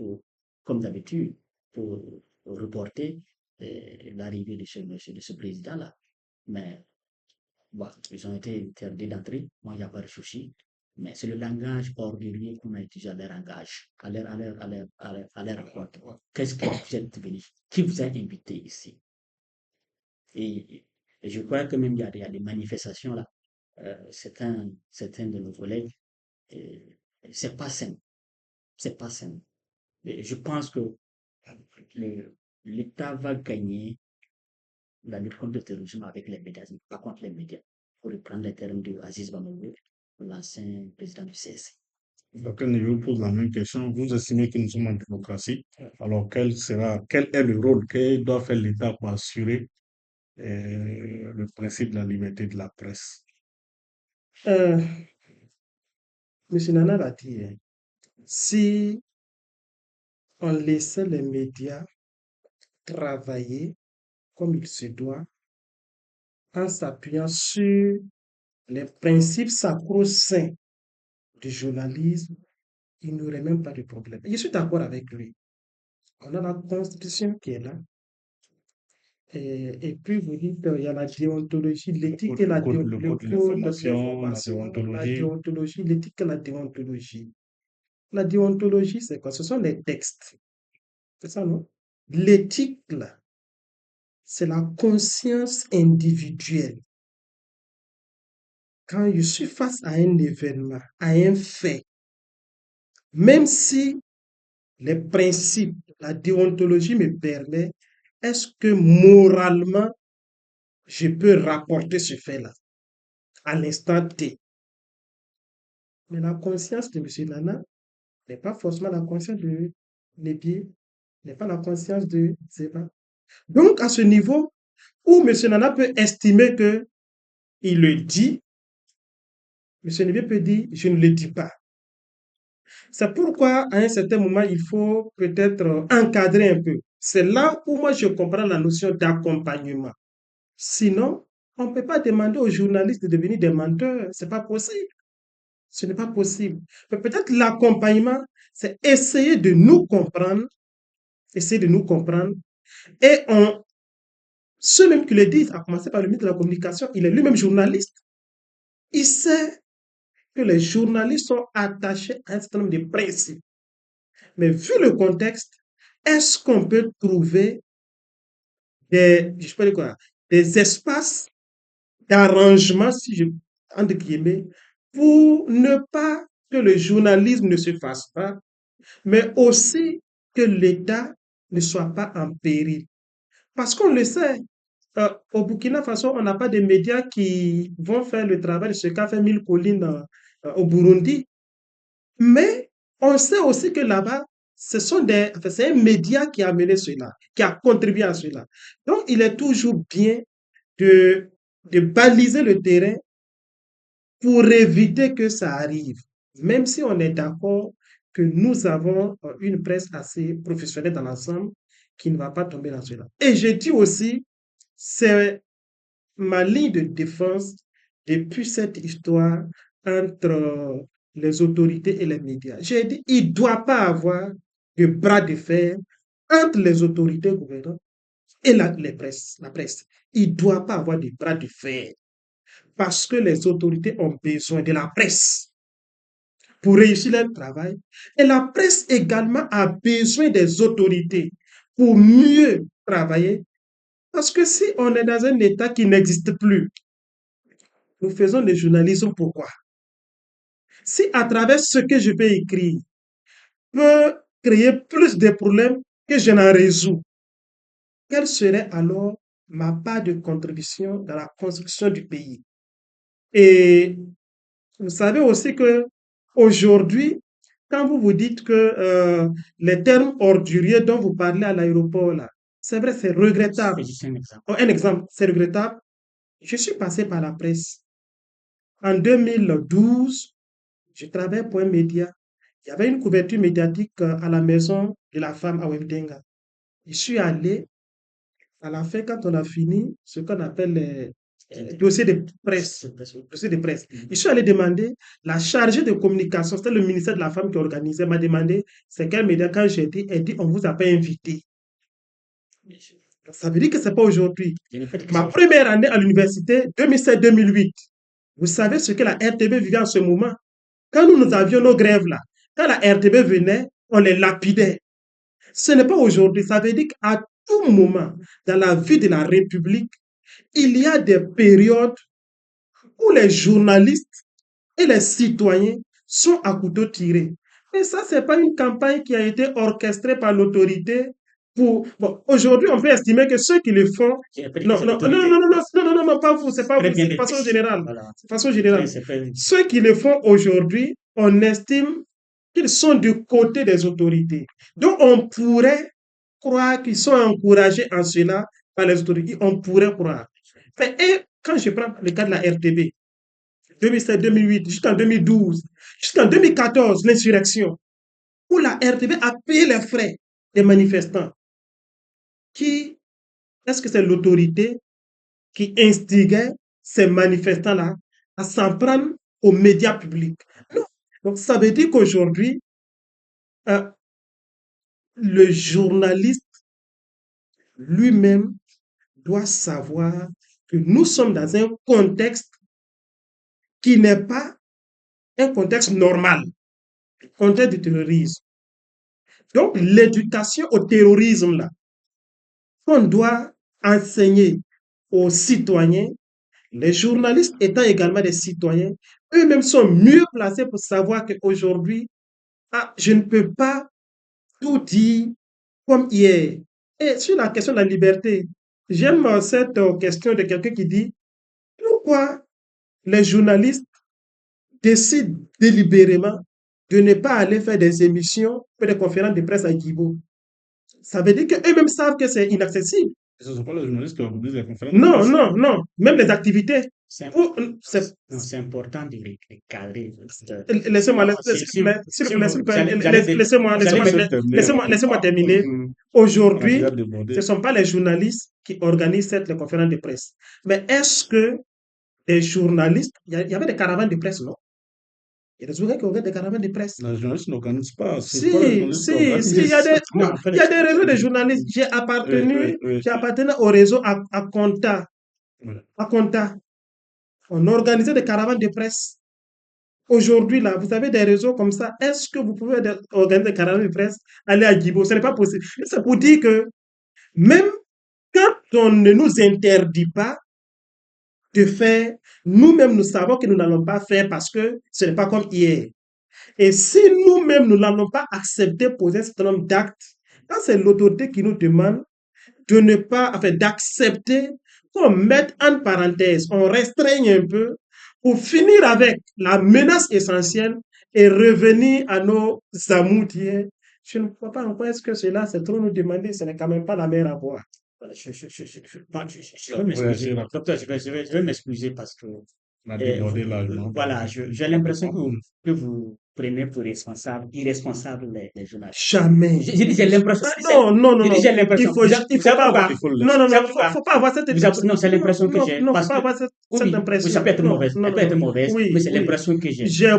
comme d'habitude, pour reporter l'arrivée de ce président-là. Mais bon, ils ont été interdits d'entrer. Moi, il n'y a pas de souci. Mais c'est le langage ordurier qu'on a utilisé à leur engage, à leur rencontre. Qu'est-ce que vous êtes venu? Qui vous a invité ici? Et je crois que même il y a des manifestations là. Certains de nos collègues Et c'est pas sain. C'est pas sain. Et je pense que l'État va gagner la lutte contre le terrorisme avec les médias, pas contre les médias. Pour reprendre les termes de Aziz Bamoué, l'ancien président du CSC. Donc, je vous pose la même question. Vous estimez que nous sommes en démocratie. Alors, quel est le rôle que doit faire l'État pour assurer le principe de la liberté de la presse? Euh, Monsieur Nana l'a dit, hein, si on laissait les médias travailler comme il se doit, en s'appuyant sur les principes sacro-saints du journalisme, il n'y aurait même pas de problème. Je suis d'accord avec lui. On a la Constitution qui est là. Et puis vous dites, il y a la déontologie, l'éthique et Le la code, le code de l'information, la la déontologie. déontologie, l'éthique et la déontologie. La déontologie, c'est quoi? Ce sont les textes. C'est ça, non? L'éthique, là, c'est la conscience individuelle. Quand je suis face à un événement, à un fait, même si les principes, la déontologie me permet, est-ce que moralement, je peux rapporter ce fait-là à l'instant T? Mais la conscience de M. Nana n'est pas forcément la conscience de Lébier, n'est pas la conscience de Zéba. Donc, à ce niveau, où M. Nana peut estimer que il le dit, M. Lébier peut dire, je ne le dis pas. C'est pourquoi, à un certain moment, il faut peut-être encadrer un peu. C'est là où moi, je comprends la notion d'accompagnement. Sinon, on ne peut pas demander aux journalistes de devenir des menteurs. Ce n'est pas possible. Ce n'est pas possible. Mais peut-être l'accompagnement, c'est essayer de nous comprendre, essayer de nous comprendre. Et ceux même qui le disent, à commencer par le ministre de la Communication, il est lui-même journaliste. Il sait que les journalistes sont attachés à un certain nombre de principes. Mais vu le contexte, est-ce qu'on peut trouver je peux dire quoi, des espaces d'arrangement, si je, entre guillemets, pour ne pas que le journalisme ne se fasse pas, mais aussi que l'État ne soit pas en péril. Parce qu'on le sait, au Burkina Faso, on n'a pas de médias qui vont faire le travail de ce qu'a fait Mille Collines au Burundi. Mais on sait aussi que là-bas, c'est un média qui a mené cela, qui a contribué à cela. Donc, il est toujours bien de, de baliser le terrain pour éviter que ça arrive. Même si on est d'accord que nous avons une presse assez professionnelle dans l'ensemble qui ne va pas tomber dans cela. Et je dis aussi, c'est ma ligne de défense depuis cette histoire entre les autorités et les médias. J'ai dit, il ne doit pas avoir de bras de fer entre les autorités gouvernantes et la presse. Il ne doit pas avoir de bras de fer parce que les autorités ont besoin de la presse pour réussir leur travail. Et la presse également a besoin des autorités pour mieux travailler. Parce que si on est dans un État qui n'existe plus, nous faisons le journalisme pourquoi? Si à travers ce que je peux écrire peut créer plus de problèmes que je n'en résous, quelle serait alors ma part de contribution dans la construction du pays? Et vous savez aussi que aujourd'hui, quand vous vous dites que les termes orduriers dont vous parlez à l'aéroport, là, c'est vrai, c'est regrettable. C'est juste un exemple. Oh, un exemple, c'est regrettable. Je suis passé par la presse. En 2012, je travaillais pour un média. Il y avait une couverture médiatique à la maison de la femme à Wemdenga. Je suis allé, à la fin, quand on a fini, ce qu'on appelle les dossiers de presse. Dossier de presse. Je suis allé demander, la chargée de communication, c'était le ministère de la Femme qui organisait, m'a demandé c'est quel média. Quand j'ai dit, elle dit on ne vous a pas invité. Ça veut dire que ce n'est pas aujourd'hui. Ma première année à l'université, 2007-2008, vous savez ce que la RTB vivait en ce moment? Quand nous avions nos grèves là, quand la RTB venait, on les lapidait. Ce n'est pas aujourd'hui. Ça veut dire qu'à tout moment, dans la vie de la République, il y a des périodes où les journalistes et les citoyens sont à couteau tiré. Mais ça, c'est pas une campagne qui a été orchestrée par l'autorité pour... Bon, aujourd'hui, on peut estimer que ceux qui le font... Non, non, non, non, non, non, non, non, non, non, pas vous, c'est pas vous, c'est de façon générale. Voilà. C'est de façon générale. Ceux qui le font aujourd'hui, on estime qu'ils sont du côté des autorités. Donc, on pourrait croire qu'ils sont encouragés en cela par les autorités. On pourrait croire. Et quand je prends le cas de la RTB, 2007, 2008, jusqu'en 2012, jusqu'en 2014, l'insurrection, où la RTB a payé les frais des manifestants. Est-ce que c'est l'autorité qui instiguait ces manifestants-là à s'en prendre aux médias publics? Non. Donc, ça veut dire qu'aujourd'hui, euh, le journaliste lui-même doit savoir que nous sommes dans un contexte qui n'est pas un contexte normal, le contexte du terrorisme. Donc, l'éducation au terrorisme, là, qu'on doit enseigner aux citoyens, les journalistes étant également des citoyens, eux-mêmes sont mieux placés pour savoir qu'aujourd'hui, je ne peux pas tout dire comme hier. Et sur la question de la liberté, j'aime cette question de quelqu'un qui dit pourquoi les journalistes décident délibérément de ne pas aller faire des émissions ou des conférences de presse à Guibo. Ça veut dire qu'eux-mêmes savent que c'est inaccessible. Ce ne sont pas les journalistes qui organisent les conférences de Non, presse. non, non. Même les activités. C'est C'est important de cadrer. Laissez-moi terminer. Aujourd'hui, ce ne sont pas les journalistes qui organisent les conférences de presse. Mais est-ce que les journalistes, il y avait des caravanes de presse, non? Il y a des journalistes qui organisent des caravanes de presse. Les journalistes n'organisent pas. Si, il y a des réseaux de journalistes. J'ai appartenu au réseau à Conta. À Conta. On organisait des caravanes de presse. Aujourd'hui, là, vous avez des réseaux comme ça. Est-ce que vous pouvez organiser des caravanes de presse, aller à Guibo? Ce n'est pas possible. C'est pour dire que même quand on ne nous interdit pas de faire, nous-mêmes, nous savons que nous n'allons pas faire parce que ce n'est pas comme hier. Et si nous-mêmes, nous n'allons pas accepter poser un certain nombre d'actes, quand c'est l'autorité qui nous demande de ne pas, enfin, d'accepter qu'on mette en parenthèse, on restreigne un peu pour finir avec la menace essentielle et revenir à nos amours d'hier. Je ne vois pas en quoi est-ce que cela, c'est trop nous demander, ce n'est quand même pas la mer à boire. Je vais m'excuser. Docteur, je vais m'excuser parce que voilà, j'ai l'impression que vous prenez pour irresponsable les journalistes. Jamais. J'ai l'impression. Non. J'ai l'impression. Il faut pas avoir. Non, faut pas avoir cette impression. Non, c'est l'impression que j'ai. Non, faut pas avoir cette impression. Ça peut être mauvaise. Elle peut être mauvaise, mais c'est l'impression que j'ai. J'ai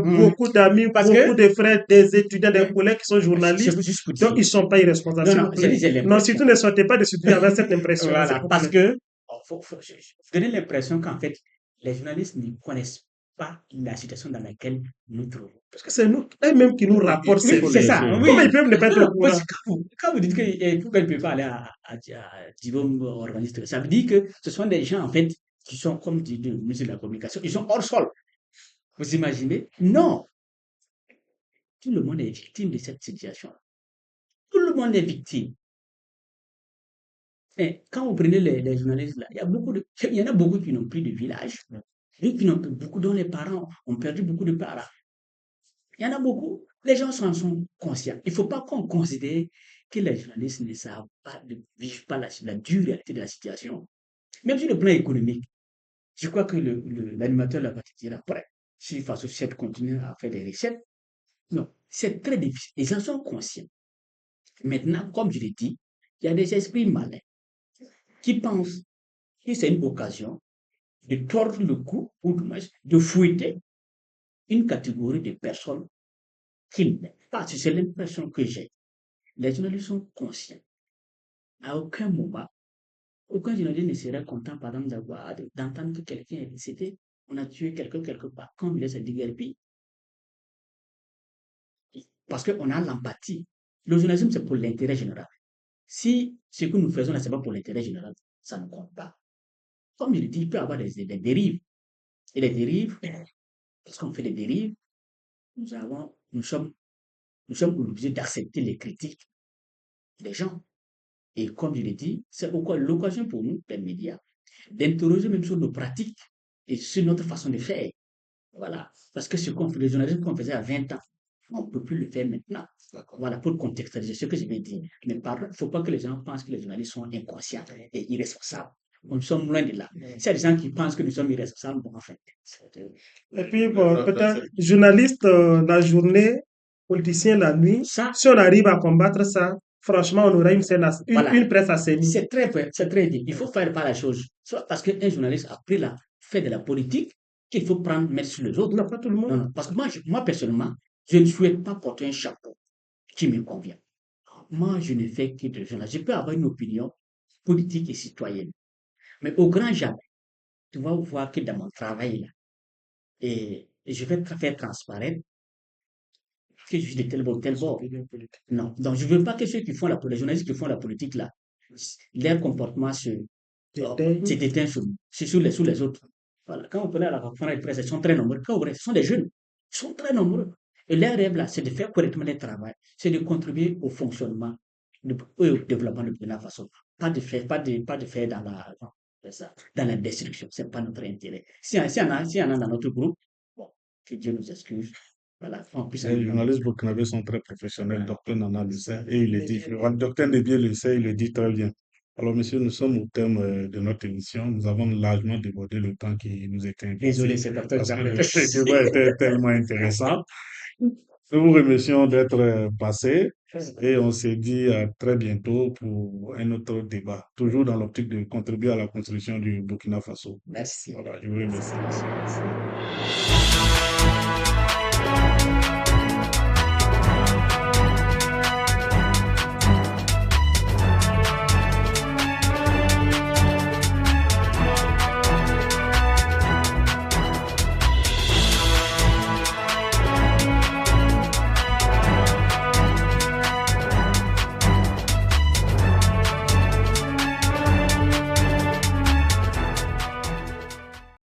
beaucoup d'amis, beaucoup de frères, des étudiants, des collègues qui sont journalistes. Donc, ils ne sont pas irresponsables. Non, surtout ne sortez pas de ce truc avec cette impression. Voilà, parce que vous donnez l'impression qu'en fait, les journalistes ne connaissent pas la situation dans laquelle nous trouvons. Parce que c'est nous, eux-mêmes qui nous rapportent. C'est ça. Oui. Comment ils peuvent ne pas être au courant? Quand vous dites pourquoi ils ne peuvent pas aller à Divom organiser, ça veut dire que ce sont des gens, en fait, qui sont, comme dit le ministre de la Communication, ils sont hors sol. Vous imaginez? Non. Tout le monde est victime de cette situation. Tout le monde est victime. Et quand vous prenez les journalistes, là, il y en a beaucoup qui n'ont plus de village. Beaucoup dont les parents ont perdu beaucoup de parents. Il y en a beaucoup. Les gens sont conscients. Il ne faut pas qu'on considère que les journalistes ne savent pas, ne vivent pas la dure réalité de la situation. Même sur le plan économique, je crois que l'animateur l'a dit après. Si Faso 7 continue à faire des recettes, non, c'est très difficile. Les gens sont conscients. Maintenant, comme je l'ai dit, il y a des esprits malins qui pensent que c'est une occasion de tordre le cou ou de fouetter une catégorie de personnes qui n'est pas. C'est l'impression que j'ai. Les journalistes sont conscients. À aucun moment, aucun journaliste ne serait content, par exemple, d'entendre que quelqu'un est décédé, on a tué quelqu'un quelque part, quand il est déguerpi. Parce qu'on a l'empathie. Le journalisme, c'est pour l'intérêt général. Si ce que nous faisons là, ce n'est pas pour l'intérêt général, ça ne compte pas. Comme je le dis, il peut y avoir des dérives. Et les dérives Parce qu'on fait des dérives, nous sommes obligés d'accepter les critiques des gens. Et comme je l'ai dit, c'est l'occasion pour nous, les médias, d'interroger même sur nos pratiques et sur notre façon de faire. Voilà. Parce que le journalisme qu'on faisait à 20 ans, on ne peut plus le faire maintenant. Voilà, pour contextualiser ce que je vais dire. Mais il ne faut pas que les gens pensent que les journalistes sont inconscients et irresponsables. Nous sommes loin de là. S'il y a des gens qui pensent que nous sommes irresponsables, bon, enfin. Et puis, bon, peut-être, journaliste la journée, politicien la nuit, Ça, si on arrive à combattre ça, franchement, on aurait une, scène voilà. une presse assez mise. C'est très bien. Il faut faire pas la chose. Soit parce qu'un journaliste a fait de la politique qu'il faut mettre sur les autres. Non, pas tout le monde. Non, non. Parce que moi, personnellement, je ne souhaite pas porter un chapeau qui me convient. Moi, je ne fais que de journalisme. Je peux avoir une opinion politique et citoyenne. Mais au grand jamais, tu vas voir que dans mon travail, là, et je vais faire transparaître que je suis de tel bord, tel bord. Non. Donc, je ne veux pas que ceux qui font les journalistes qui font la politique, là, leur comportement se déteint sur les autres. Voilà. Quand on connaît la conférence de presse, ils sont très nombreux. Quand on ce sont des jeunes. Ils sont très nombreux. Et leur rêve, là, c'est de faire correctement leur travail. C'est de contribuer au fonctionnement et au développement de Burkina Faso. Pas de faire dans la, non, c'est ça, dans la destruction. C'est pas notre intérêt. S'il y en a dans notre groupe, bon, que Dieu nous excuse. Voilà, on puisse Les journalistes burkinabés sont très professionnels. Docteur Nana le sait et il le dit. Docteur Débier le sait, il le dit très bien. Alors, monsieur, nous sommes au terme de notre émission. Nous avons largement débordé le temps qui nous était imposé. Désolé, c'est docteur Parce que Jacques. le débat était tellement intéressant. Nous vous remercions d'être passé et on se dit à très bientôt pour un autre débat, toujours dans l'optique de contribuer à la construction du Burkina Faso. Merci. Voilà, je vous remercie. Merci.